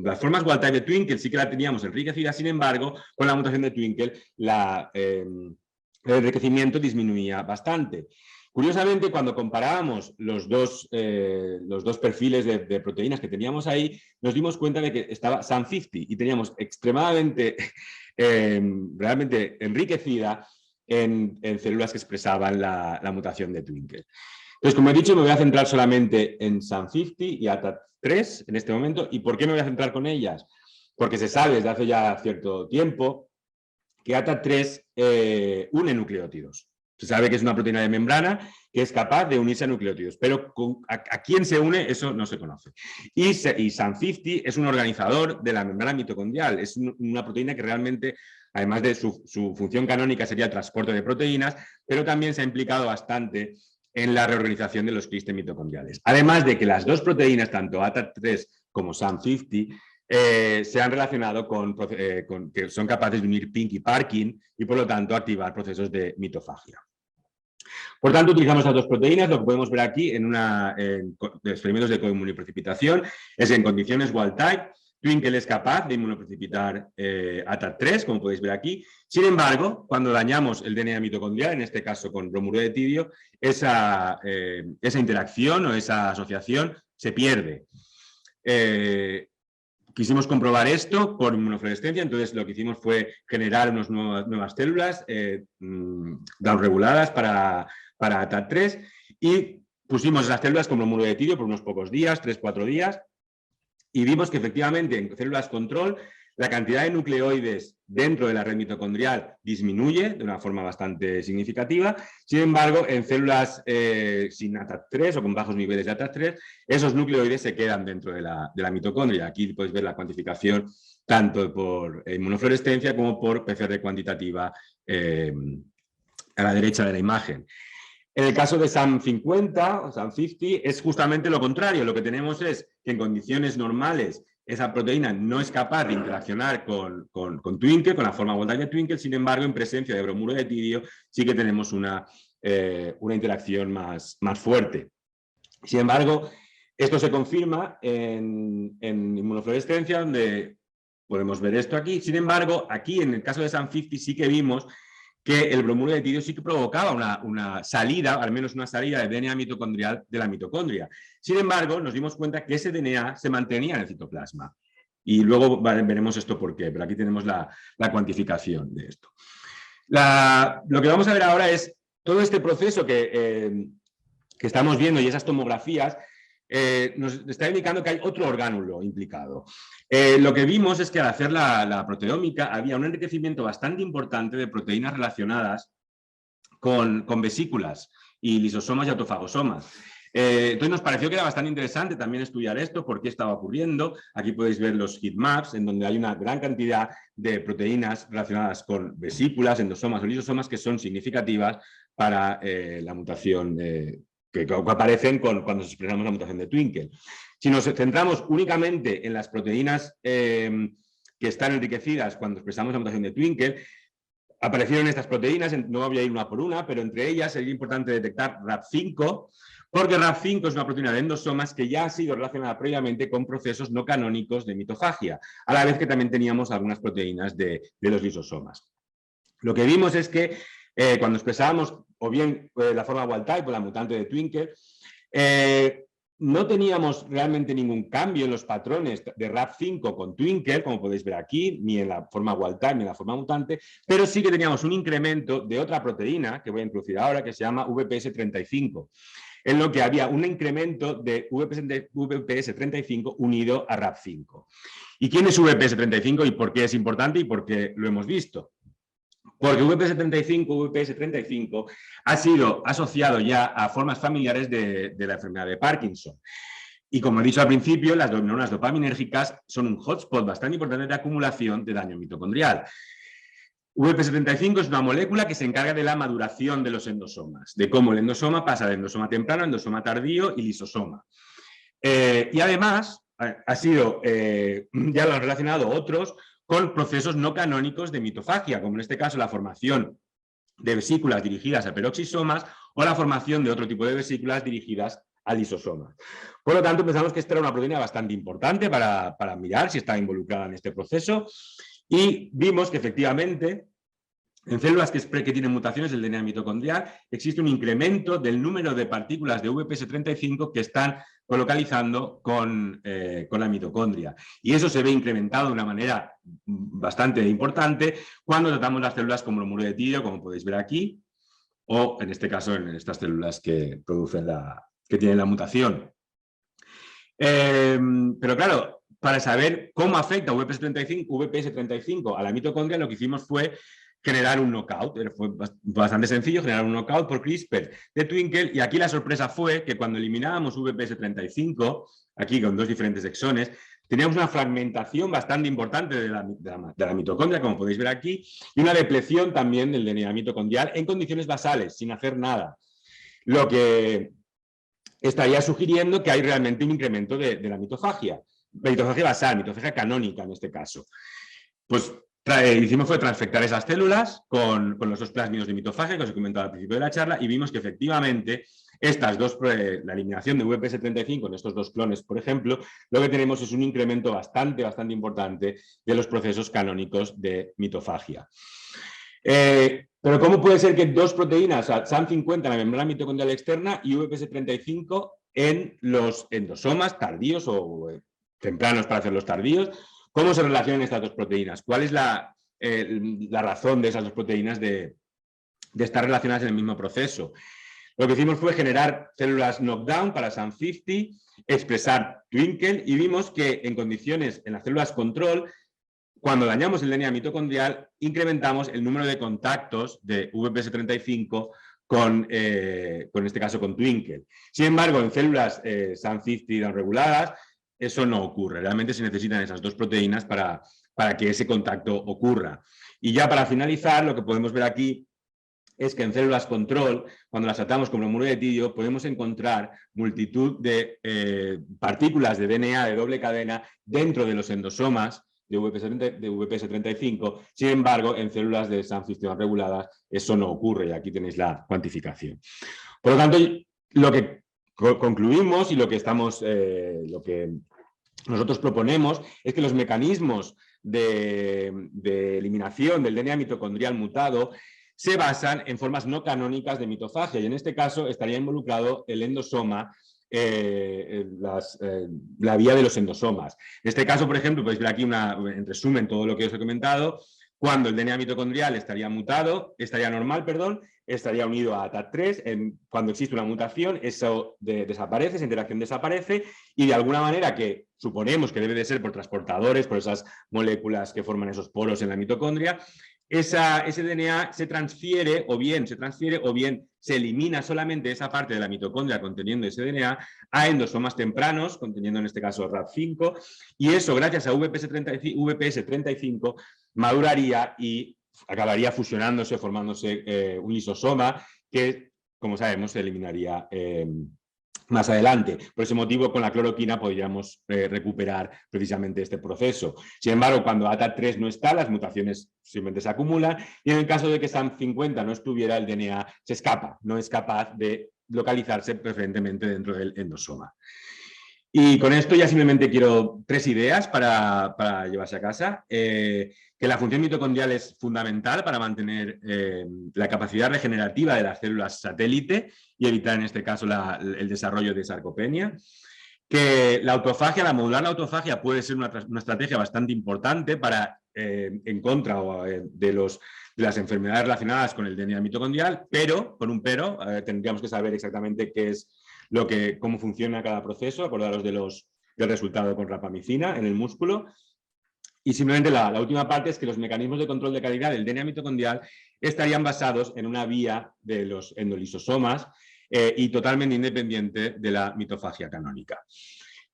las formas wild type de Twinkle sí que la teníamos enriquecida, sin embargo, con la mutación de Twinkle el enriquecimiento disminuía bastante. Curiosamente, cuando comparábamos los dos perfiles de proteínas que teníamos ahí, nos dimos cuenta de que estaba SAM50 y teníamos extremadamente, realmente enriquecida en células que expresaban la mutación de Twinkle. Entonces, como he dicho, me voy a centrar solamente en SAM50 y ATAT3 en este momento. ¿Y por qué me voy a centrar con ellas? Porque se sabe desde hace ya cierto tiempo que ATAT3 une nucleótidos. Se sabe que es una proteína de membrana que es capaz de unirse a nucleótidos, pero a quién se une, eso no se conoce. Y SAM50 es un organizador de la membrana mitocondrial, es una proteína que realmente, además de su función canónica sería el transporte de proteínas, pero también se ha implicado bastante en la reorganización de los clústeres mitocondriales. Además de que las dos proteínas, tanto ATAT3 como SAM50, se han relacionado con que son capaces de unir PINK y Parkin y por lo tanto activar procesos de mitofagia. Por tanto, utilizamos estas dos proteínas. Lo que podemos ver aquí en experimentos de coinmunoprecipitación es en condiciones wild type. Twinkle es capaz de inmunoprecipitar ATAT3, como podéis ver aquí. Sin embargo, cuando dañamos el DNA mitocondrial, en este caso con bromuro de tidio, esa interacción o esa asociación se pierde. Quisimos comprobar esto por inmunofluorescencia, entonces lo que hicimos fue generar unas nuevas células downreguladas para ATAT3 y pusimos esas células con bromuro de tidio por unos pocos días, 3-4 días, y vimos que efectivamente en células control la cantidad de nucleoides dentro de la red mitocondrial disminuye de una forma bastante significativa. Sin embargo, en células sin ATAT3 o con bajos niveles de ATAT3, esos nucleoides se quedan dentro de la mitocondria. Aquí podéis ver la cuantificación tanto por inmunofluorescencia como por PCR cuantitativa a la derecha de la imagen. En el caso de SAM50 o SAM50 es justamente lo contrario. Lo que tenemos es que en condiciones normales esa proteína no es capaz de interaccionar con Twinkle, con la forma wild type de Twinkle. Sin embargo, en presencia de bromuro de tidio sí que tenemos una interacción más fuerte. Sin embargo, esto se confirma en inmunofluorescencia, donde podemos ver esto aquí. Sin embargo, aquí en el caso de SAM50 sí que vimos que el bromuro de tidio sí que provocaba una salida, al menos una salida de DNA mitocondrial de la mitocondria. Sin embargo, nos dimos cuenta que ese DNA se mantenía en el citoplasma. Y luego veremos esto por qué, pero aquí tenemos la cuantificación de esto. Lo que vamos a ver ahora es todo este proceso que estamos viendo y esas tomografías nos está indicando que hay otro orgánulo implicado. Lo que vimos es que al hacer la proteómica había un enriquecimiento bastante importante de proteínas relacionadas con vesículas y lisosomas y autofagosomas. Entonces nos pareció que era bastante interesante también estudiar esto, por qué estaba ocurriendo. Aquí podéis ver los heatmaps, en donde hay una gran cantidad de proteínas relacionadas con vesículas, endosomas o lisosomas que son significativas para la mutación que aparecen cuando expresamos la mutación de Twinkle. Si nos centramos únicamente en las proteínas que están enriquecidas cuando expresamos la mutación de Twinkle, aparecieron estas proteínas, no voy a ir una por una, pero entre ellas sería importante detectar RAP5, porque RAP5 es una proteína de endosomas que ya ha sido relacionada previamente con procesos no canónicos de mitofagia, a la vez que también teníamos algunas proteínas de los lisosomas. Lo que vimos es que cuando expresábamos o bien la forma wild type o la mutante de Twinkle, no teníamos realmente ningún cambio en los patrones de RAP5 con Twinkle, como podéis ver aquí, ni en la forma wild type ni en la forma mutante, pero sí que teníamos un incremento de otra proteína que voy a introducir ahora, que se llama VPS35, en lo que había un incremento de VPS35 unido a RAP5. ¿Y quién es VPS35 y por qué es importante y por qué lo hemos visto? Porque VPS35 ha sido asociado ya a formas familiares de la enfermedad de Parkinson. Y como he dicho al principio, las neuronas dopaminérgicas son un hotspot bastante importante de acumulación de daño mitocondrial. VP75 es una molécula que se encarga de la maduración de los endosomas, de cómo el endosoma pasa de endosoma temprano a endosoma tardío y lisosoma. Y además ha sido, ya lo han relacionado otros, con procesos no canónicos de mitofagia, como en este caso la formación de vesículas dirigidas a peroxisomas o la formación de otro tipo de vesículas dirigidas a lisosomas. Por lo tanto, pensamos que esta era una proteína bastante importante para mirar si está involucrada en este proceso y vimos que efectivamente en células que tienen mutaciones del DNA mitocondrial existe un incremento del número de partículas de VPS35 que están colocalizando con la mitocondria. Y eso se ve incrementado de una manera bastante importante cuando tratamos las células con bromuro de tirio, como podéis ver aquí, o en este caso en estas células que tienen la mutación. Pero claro, para saber cómo afecta VPS35 a la mitocondria, lo que hicimos fue generar un knockout. Fue bastante sencillo generar un knockout por CRISPR de Twinkle, y aquí la sorpresa fue que cuando eliminábamos VPS35, aquí con dos diferentes exones, teníamos una fragmentación bastante importante de la mitocondria, como podéis ver aquí, y una depleción también del DNA mitocondrial en condiciones basales, sin hacer nada. Lo que estaría sugiriendo que hay realmente un incremento de la mitofagia basal, mitofagia canónica en este caso. Pues hicimos fue transfectar esas células con los dos plásmidos de mitofagia que os he comentado al principio de la charla, y vimos que efectivamente estas dos, la eliminación de VPS35 en estos dos clones, por ejemplo, lo que tenemos es un incremento bastante importante de los procesos canónicos de mitofagia. Pero ¿cómo puede ser que dos proteínas, SAM50 en la membrana mitocondrial externa y VPS35 en los endosomas tardíos o tempranos para hacerlos tardíos, cómo se relacionan estas dos proteínas? ¿Cuál es la razón de esas dos proteínas de estar relacionadas en el mismo proceso? Lo que hicimos fue generar células knockdown para SAM50, expresar Twinkle, y vimos que en condiciones, en las células control, cuando dañamos el DNA mitocondrial, incrementamos el número de contactos de VPS35 con este caso con Twinkle. Sin embargo, en células SAM50 downreguladas, eso no ocurre. Realmente se necesitan esas dos proteínas para que ese contacto ocurra. Y ya para finalizar, lo que podemos ver aquí es que en células control, cuando las tratamos con bromuro de tirio, podemos encontrar multitud de partículas de DNA de doble cadena dentro de los endosomas de VPS35. Sin embargo, en células de SAM50 reguladas eso no ocurre, y aquí tenéis la cuantificación. Por lo tanto, lo que concluimos y lo que nosotros proponemos es que los mecanismos de eliminación del DNA mitocondrial mutado se basan en formas no canónicas de mitofagia, y en este caso estaría involucrado el endosoma, la vía de los endosomas. En este caso, por ejemplo, podéis ver aquí en resumen todo lo que os he comentado. Cuando el DNA mitocondrial estaría normal, estaría unido a ATAT3. Cuando existe una mutación, eso desaparece, esa interacción desaparece, y de alguna manera, que suponemos que debe de ser por transportadores, por esas moléculas que forman esos poros en la mitocondria, ese DNA se transfiere o bien se elimina solamente esa parte de la mitocondria conteniendo ese DNA a endosomas tempranos, conteniendo en este caso RAD5, y eso, gracias a VPS35, maduraría y acabaría fusionándose, formándose un lisosoma que, como sabemos, se eliminaría más adelante. Por ese motivo, con la cloroquina podríamos recuperar precisamente este proceso. Sin embargo, cuando ATAT3 no está, las mutaciones simplemente se acumulan, y en el caso de que SAM50 no estuviera, el DNA se escapa, no es capaz de localizarse preferentemente dentro del endosoma. Y con esto ya simplemente quiero 3 ideas para llevarse a casa. Que la función mitocondrial es fundamental para mantener la capacidad regenerativa de las células satélite y evitar en este caso el desarrollo de sarcopenia. Que la autofagia, la modular la autofagia puede ser una estrategia bastante importante para en contra de las enfermedades relacionadas con el DNA mitocondrial, pero, con un pero, tendríamos que saber exactamente qué es cómo funciona cada proceso, acordaros del resultado con rapamicina en el músculo. Y simplemente la última parte es que los mecanismos de control de calidad del DNA mitocondrial estarían basados en una vía de los endolisosomas y totalmente independiente de la mitofagia canónica.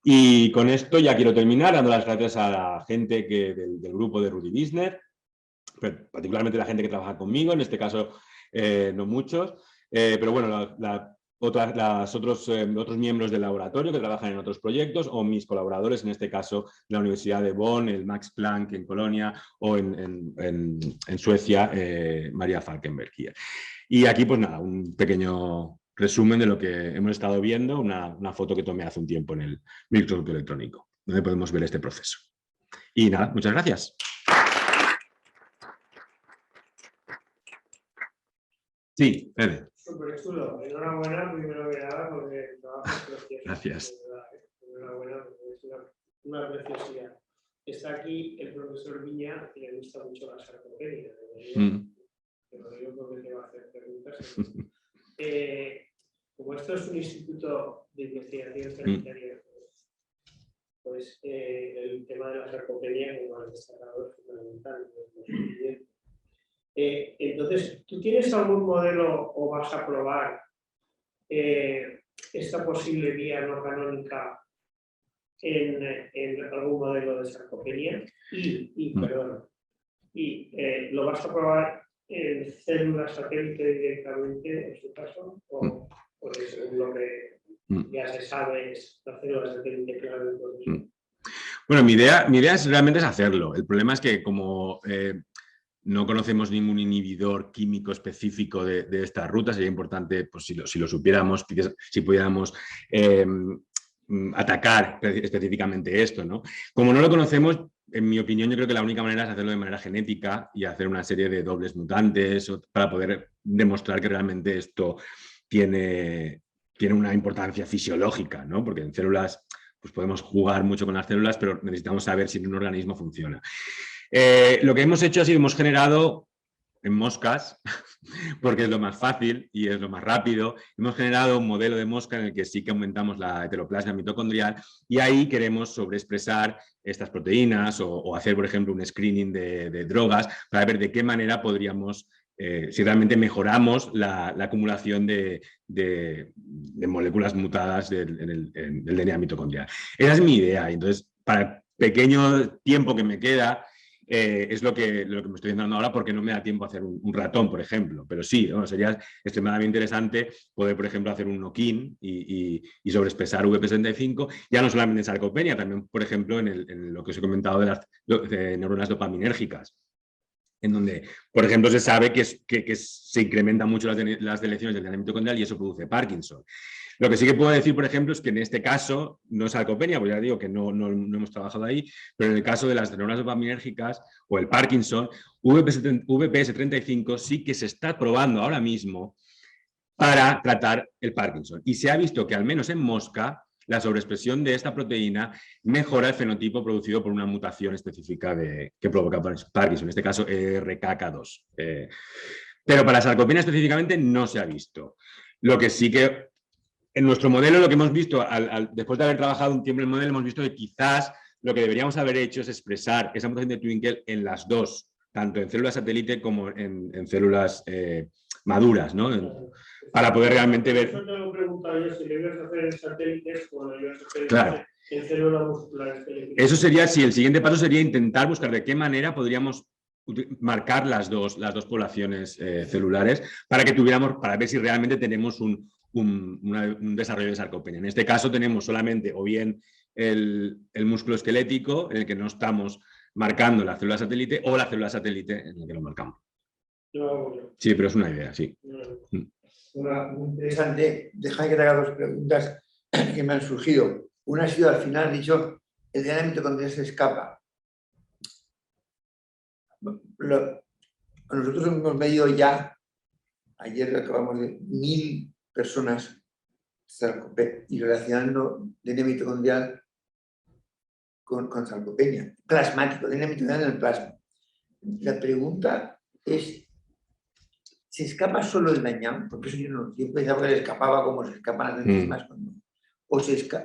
Y con esto ya quiero terminar, dando las gracias a la gente del grupo de Rudi Wisner, particularmente la gente que trabaja conmigo, en este caso no muchos, pero bueno, otros miembros del laboratorio que trabajan en otros proyectos o mis colaboradores, en este caso la Universidad de Bonn, el Max Planck en Colonia o en Suecia, María Falkenberg. Y aquí pues nada, un pequeño resumen de lo que hemos estado viendo, una foto que tomé hace un tiempo en el microscopio electrónico, donde podemos ver este proceso. Y nada, muchas gracias. Sí, Fede. Súper chulo. Enhorabuena, primero que nada, porque el trabajo es precioso. Gracias. Enhorabuena, porque es una preciosidad. Está aquí el profesor Viña, que le gusta mucho la sarcopenia. Te lo digo porque te va a hacer preguntas. Como esto es un instituto de investigación sanitaria, pues el tema de la sarcopenia, como has destacado, es fundamental. Entonces, ¿tú tienes algún modelo o vas a probar esta posible vía no canónica en algún modelo de sarcopenia? ¿Lo vas a probar en células satélite directamente, en su caso? ¿O según lo que ya se sabe es la célula satélite claramente? Bueno, mi idea realmente es hacerlo. El problema es que como no conocemos ningún inhibidor químico específico de esta ruta, sería importante, pues, si lo supiéramos, si pudiéramos atacar específicamente esto, ¿no? Como no lo conocemos, en mi opinión, yo creo que la única manera es hacerlo de manera genética y hacer una serie de dobles mutantes para poder demostrar que realmente esto tiene una importancia fisiológica, ¿no? Porque en células pues podemos jugar mucho con las células, pero necesitamos saber si un organismo funciona. Lo que hemos hecho ha sido, hemos generado en moscas, porque es lo más fácil y es lo más rápido, hemos generado un modelo de mosca en el que sí que aumentamos la heteroplasma mitocondrial y ahí queremos sobreexpresar estas proteínas o hacer, por ejemplo, un screening de drogas para ver de qué manera podríamos, si realmente mejoramos la acumulación de moléculas mutadas del DNA mitocondrial. Esa es mi idea. Entonces, para el pequeño tiempo que me queda, es lo que me estoy centrando ahora porque no me da tiempo a hacer un ratón, por ejemplo. Pero sí, ¿no? Sería extremadamente interesante poder, por ejemplo, hacer un knock-in y sobreexpresar VP75, ya no solamente en sarcopenia, también, por ejemplo, en lo que os he comentado de las neuronas dopaminérgicas, en donde, por ejemplo, se sabe que se incrementan mucho las deleciones del DNA mitocondrial y eso produce Parkinson. Lo que sí que puedo decir, por ejemplo, es que en este caso no es sarcopenia, porque ya digo que no hemos trabajado ahí, pero en el caso de las neuronas dopaminérgicas o el Parkinson, VPS35 sí que se está probando ahora mismo para tratar el Parkinson. Y se ha visto que al menos en mosca la sobreexpresión de esta proteína mejora el fenotipo producido por una mutación específica que provoca Parkinson, en este caso RKK2. Pero para sarcopenia específicamente no se ha visto. Lo que sí que en nuestro modelo, lo que hemos visto, después de haber trabajado un tiempo en el modelo, hemos visto que quizás lo que deberíamos haber hecho es expresar esa mutación de Twinkle en las dos, tanto en células satélite como en células maduras, ¿no? Para poder realmente ver... Eso te lo preguntaría si le ibas a hacer en satélites o le ibas a hacer claro. en células musculares. Eso sería, si el siguiente paso sería intentar buscar de qué manera podríamos marcar las dos poblaciones celulares para ver si realmente tenemos un desarrollo de sarcopenia. En este caso tenemos solamente o bien el músculo esquelético en el que no estamos marcando la célula satélite o la célula satélite en la que lo marcamos. Sí, pero es una idea, sí. Muy interesante. Déjame que te haga dos preguntas que me han surgido. Una ha sido, al final, dicho, el DNA mitocondrial se escapa. Nosotros hemos medido ya, ayer acabamos de 1000 personas y relacionando DNA mitocondrial con sarcopenia. Plasmático, DNA mitocondrial en el plasma. La pregunta es, ¿se escapa solo el dañado? Porque eso yo pensaba que le escapaba como se escapan las enzimas. ¿O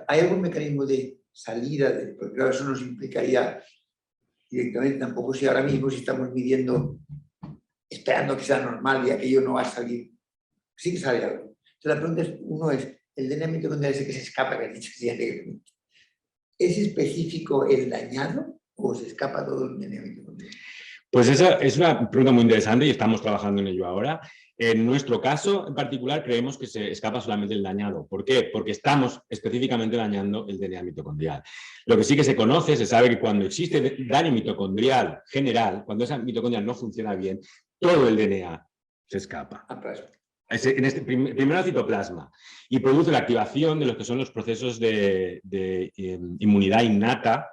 hay algún mecanismo de salida? Porque claro, eso nos implicaría directamente, tampoco si ahora mismo si estamos midiendo, esperando que sea normal y aquello no va a salir. Sí que sale algo. Entonces la pregunta es, uno es, el DNA mitocondrial ese que se escapa, que has dicho que alegremente, ¿es específico el dañado o se escapa todo el DNA mitocondrial? Pues esa es una pregunta muy interesante y estamos trabajando en ello ahora. En nuestro caso en particular creemos que se escapa solamente el dañado. ¿Por qué? Porque estamos específicamente dañando el DNA mitocondrial. Lo que sí que se conoce, se sabe que cuando existe daño mitocondrial general, cuando esa mitocondria no funciona bien, todo el DNA se escapa. En este, primero al citoplasma y produce la activación de lo que son los procesos de inmunidad innata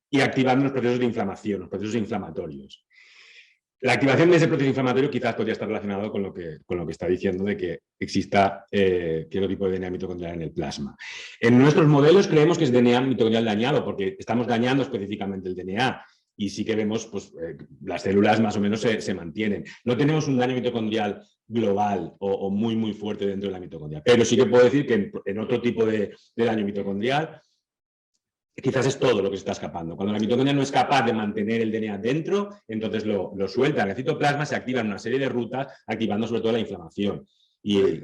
y activando los procesos de inflamación, los procesos inflamatorios. La activación de ese proceso inflamatorio quizás podría estar relacionado con lo que está diciendo de que exista cierto tipo de DNA mitocondrial en el plasma. En nuestros modelos creemos que es DNA mitocondrial dañado porque estamos dañando específicamente el DNA y sí que vemos pues, las células más o menos se mantienen. No tenemos un daño mitocondrial global o muy, muy fuerte dentro de la mitocondria, pero sí que puedo decir que en otro tipo de daño mitocondrial quizás es todo lo que se está escapando. Cuando la mitocondria no es capaz de mantener el DNA dentro, entonces lo suelta en el citoplasma, se activan una serie de rutas, activando sobre todo la inflamación. Y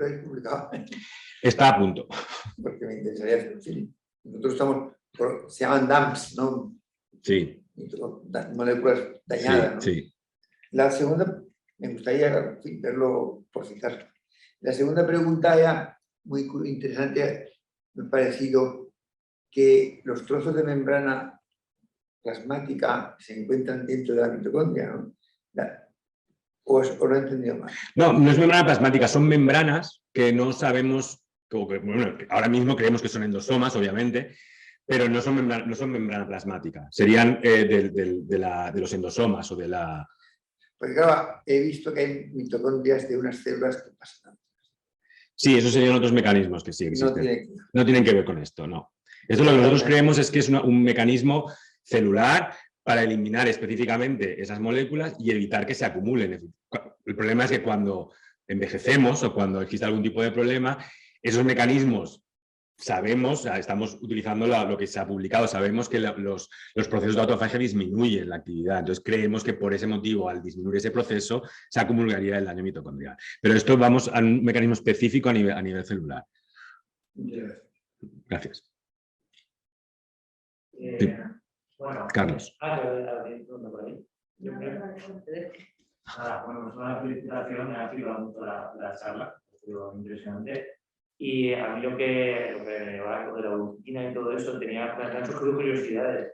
está a punto. Porque me interesaría decir, nosotros estamos, se llaman DAMPs, ¿no? Sí. Moléculas dañadas, sí, ¿no? Sí. La segunda, me gustaría verlo por citar. La segunda pregunta ya muy interesante, me ha parecido que los trozos de membrana plasmática se encuentran dentro de la mitocondria, ¿no? ¿O lo he entendido mal? No, no es membrana plasmática, son membranas que no sabemos, bueno, ahora mismo creemos que son endosomas, obviamente, pero no son membrana plasmática, serían de los endosomas o de la... Porque claro, he visto que hay mitocondrias de unas células que pasan. Sí, esos serían otros mecanismos que sí existen. No tienen que ver con esto, no. Esto lo que nosotros creemos es que es un mecanismo celular para eliminar específicamente esas moléculas y evitar que se acumulen. El problema es que cuando envejecemos o cuando existe algún tipo de problema, esos mecanismos sabemos, estamos utilizando lo que se ha publicado, sabemos que los procesos de autofagia disminuyen la actividad, entonces creemos que por ese motivo, al disminuir ese proceso, se acumularía el daño mitocondrial. Pero esto vamos a un mecanismo específico a nivel celular. Gracias. Sí. Bueno, Carlos. Bueno, pues una felicitación, ha sido mucho la charla, ha sido interesante. Y a mí lo que va de la bioquímica y todo eso, me han surgido curiosidades.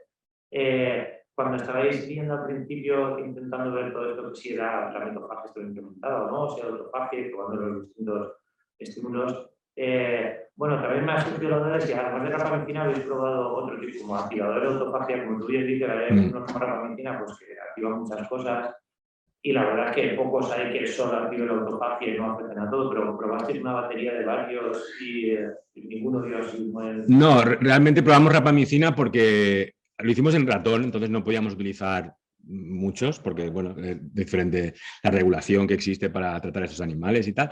Cuando estabais viendo al principio, intentando ver todo esto, si era la mitofagia esto implementado o no, si era autofagia, probando los distintos estímulos. Bueno, también me ha surgido la duda de si además de rapamicina habéis probado otro tipo, como activador de autofagia, como tú bien dices, hay unos como rapamicina pues, que activan muchas cosas. Y la verdad es que pocos hay que solo activen la autofagia y no afecten a todo, pero probasteis una batería de varios y ninguno dio así. No, realmente probamos rapamicina porque lo hicimos en ratón, entonces no podíamos utilizar muchos, porque, bueno, es diferente la regulación que existe para tratar a esos animales y tal.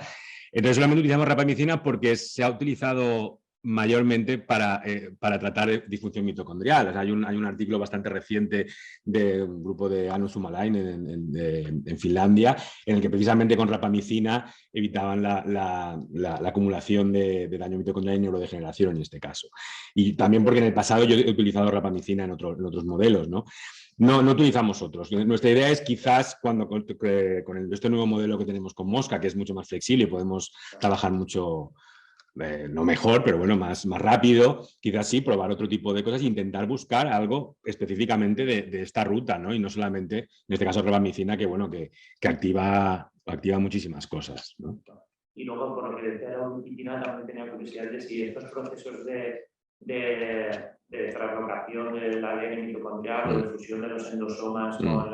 Entonces solamente utilizamos rapamicina porque se ha utilizado mayormente para tratar disfunción mitocondrial. O sea, hay un artículo bastante reciente de un grupo de Anu Suomalainen en Finlandia, en el que precisamente con rapamicina evitaban la acumulación de daño mitocondrial y neurodegeneración en este caso. Y también porque en el pasado yo he utilizado rapamicina en otros modelos, ¿no? No utilizamos otros. Nuestra idea es quizás cuando con este nuevo modelo que tenemos con Mosca, que es mucho más flexible y podemos trabajar mucho, no mejor, pero bueno, más rápido, quizás sí, probar otro tipo de cosas e intentar buscar algo específicamente de esta ruta, ¿no? Y no solamente, en este caso, rapamicina, que bueno, que activa muchísimas cosas, ¿no? Y luego, por lo que decía la bioquímica, también tenía curiosidad de si estos procesos de translocación del ADN mitocondrial o de fusión de los endosomas con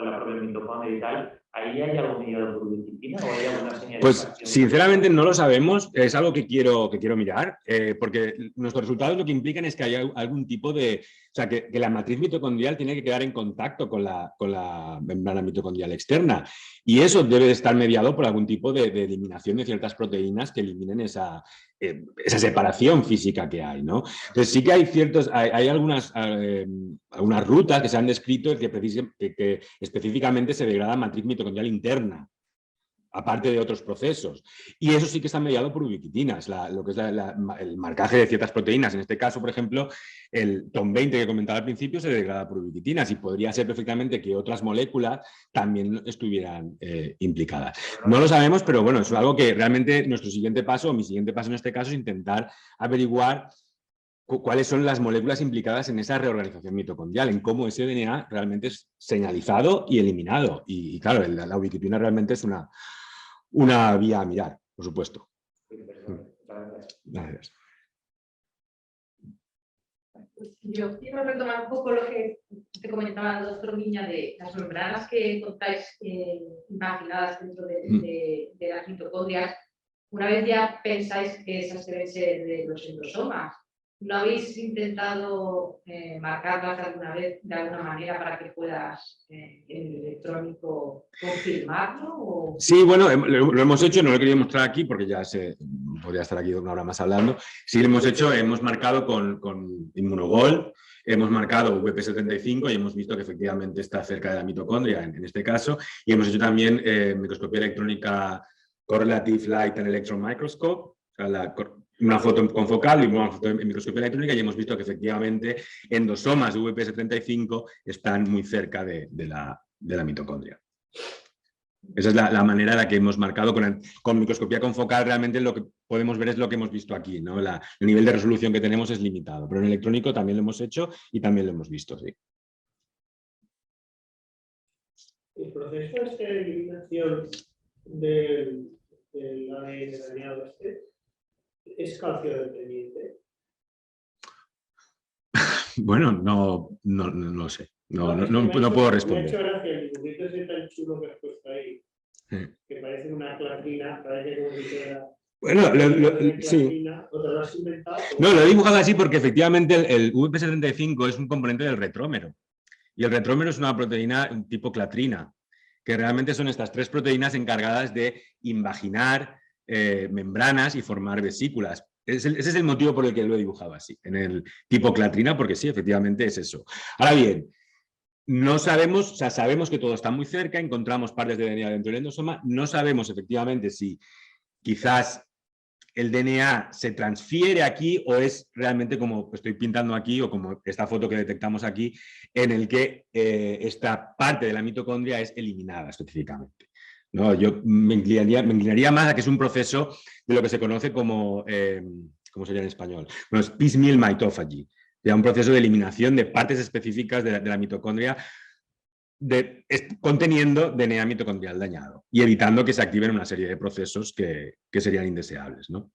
la propia mitocondria y tal, ¿ahí hay algo mediado por bioquímica o hay alguna señal? Pues sinceramente no lo sabemos, es algo que quiero mirar, porque nuestros resultados lo que implican es que hay algún tipo de... O sea, que la matriz mitocondrial tiene que quedar en contacto con la membrana mitocondrial externa y eso debe de estar mediado por algún tipo de eliminación de ciertas proteínas que eliminen esa separación física que hay, ¿no? Entonces sí que hay algunas rutas que se han descrito que específicamente se degrada matriz mitocondrial interna aparte de otros procesos. Y eso sí que está mediado por ubiquitinas, lo que es el marcaje de ciertas proteínas. En este caso, por ejemplo, el TOM20 que comentaba al principio se degrada por ubiquitinas y podría ser perfectamente que otras moléculas también estuvieran implicadas. No lo sabemos, pero bueno, es algo que realmente nuestro siguiente paso, o mi siguiente paso en este caso, es intentar averiguar cuáles son las moléculas implicadas en esa reorganización mitocondrial, en cómo ese DNA realmente es señalizado y eliminado. Y claro, la ubiquitina realmente es una vía a mirar, por supuesto. Gracias. Yo quiero retomar un poco lo que te comentaba el doctor Viña de las membranas que contáis imaginadas dentro de las mitocondrias. Una vez ya pensáis que esas deben ser de los endosomas, ¿no habéis intentado marcarlas de alguna manera para que puedas en el electrónico confirmarlo? Sí, bueno, lo hemos hecho, no lo he querido mostrar aquí porque ya podría estar aquí una hora más hablando. Sí, lo hemos hecho, hemos marcado con Immunogol, hemos marcado VP75 y hemos visto que efectivamente está cerca de la mitocondria en este caso, y hemos hecho también microscopía electrónica Correlative Light and Electron Microscope, una foto con focal y una foto en microscopía electrónica, y hemos visto que efectivamente endosomas de VP75 están muy cerca de la mitocondria. Esa es la manera en la que hemos marcado con microscopía confocal. Realmente lo que podemos ver es lo que hemos visto aquí, ¿no? El nivel de resolución que tenemos es limitado, pero en electrónico también lo hemos hecho y también lo hemos visto, sí. El proceso de eliminación del ADN dañado es calcio dependiente. Bueno, no sé. No puedo responder. Me ha hecho gracia el dibujito ese tan chulo que has puesto ahí, que parece una clatrina, parece como si fuera... Bueno, sí. ¿O te lo has inventado? No, lo he dibujado así porque efectivamente el VP75 es un componente del retrómero. Y el retrómero es una proteína tipo clatrina, que realmente son estas tres proteínas encargadas de invaginar membranas y formar vesículas. Ese es el motivo por el que lo he dibujado así, en el tipo clatrina, porque sí, efectivamente es eso. Ahora bien, no sabemos, o sea, sabemos que todo está muy cerca, encontramos partes de DNA dentro del endosoma, no sabemos efectivamente si quizás el DNA se transfiere aquí o es realmente como estoy pintando aquí o como esta foto que detectamos aquí, en el que esta parte de la mitocondria es eliminada específicamente. ¿No? Yo me inclinaría más a que es un proceso de lo que se conoce como, ¿cómo sería en español? Bueno, es piecemeal mitophagy, ya un proceso de eliminación de partes específicas de la mitocondria conteniendo DNA mitocondrial dañado y evitando que se activen una serie de procesos que serían indeseables, ¿no?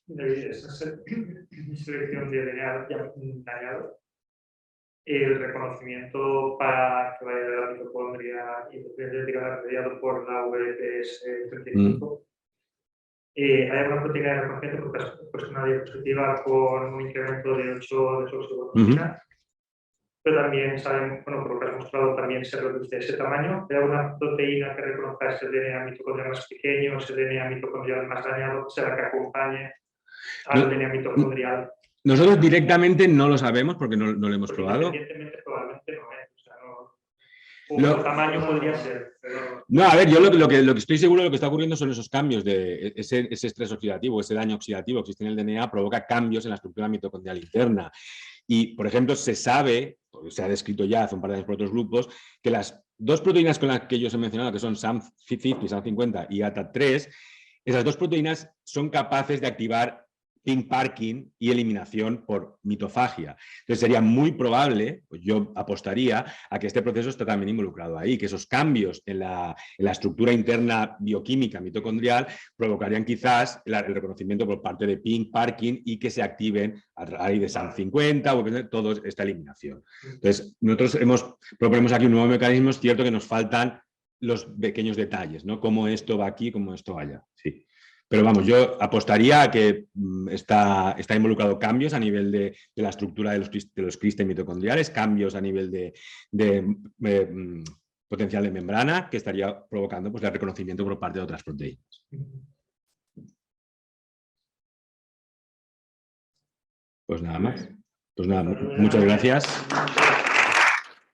Esa selección de DNA dañado, el reconocimiento para que vaya de la mitocondria y mediado por la VPS35. Hay alguna proteína de reconocimiento porque es pues, una diapositiva con un incremento de 8 de oxigenotina. Pero también saben, bueno, por lo que has mostrado, también se reduce ese tamaño. ¿Hay alguna proteína que reconozca ese DNA mitocondrial más pequeño, ese DNA mitocondrial más dañado, sea la que acompañe al DNA mitocondrial? Nosotros directamente no lo sabemos porque no lo hemos probado. Independientemente, probablemente no es. O sea, por tamaño podría ser. Pero... No, a ver, yo lo que estoy seguro de lo que está ocurriendo son esos cambios de ese estrés oxidativo, ese daño oxidativo que existe en el DNA, provoca cambios en la estructura mitocondrial interna. Y, por ejemplo, se sabe, se ha descrito ya hace un par de años por otros grupos, que las dos proteínas con las que yo os he mencionado, que son SAM50, SAM50 y ATA3, esas dos proteínas son capaces de activar pink parking y eliminación por mitofagia. Entonces sería muy probable, pues yo apostaría a que este proceso está también involucrado ahí, que esos cambios en la estructura interna bioquímica mitocondrial provocarían quizás el reconocimiento por parte de pink parking y que se activen a raíz de SAM50 o toda esta eliminación. Entonces nosotros proponemos aquí un nuevo mecanismo. Es cierto que nos faltan los pequeños detalles, ¿no? Cómo esto va aquí, cómo esto vaya. Sí. Pero vamos, yo apostaría a que está involucrado cambios a nivel de la estructura de los cristos mitocondriales, cambios a nivel de potencial de membrana, que estaría provocando pues, el reconocimiento por parte de otras proteínas. Pues nada más. Pues nada, muchas gracias.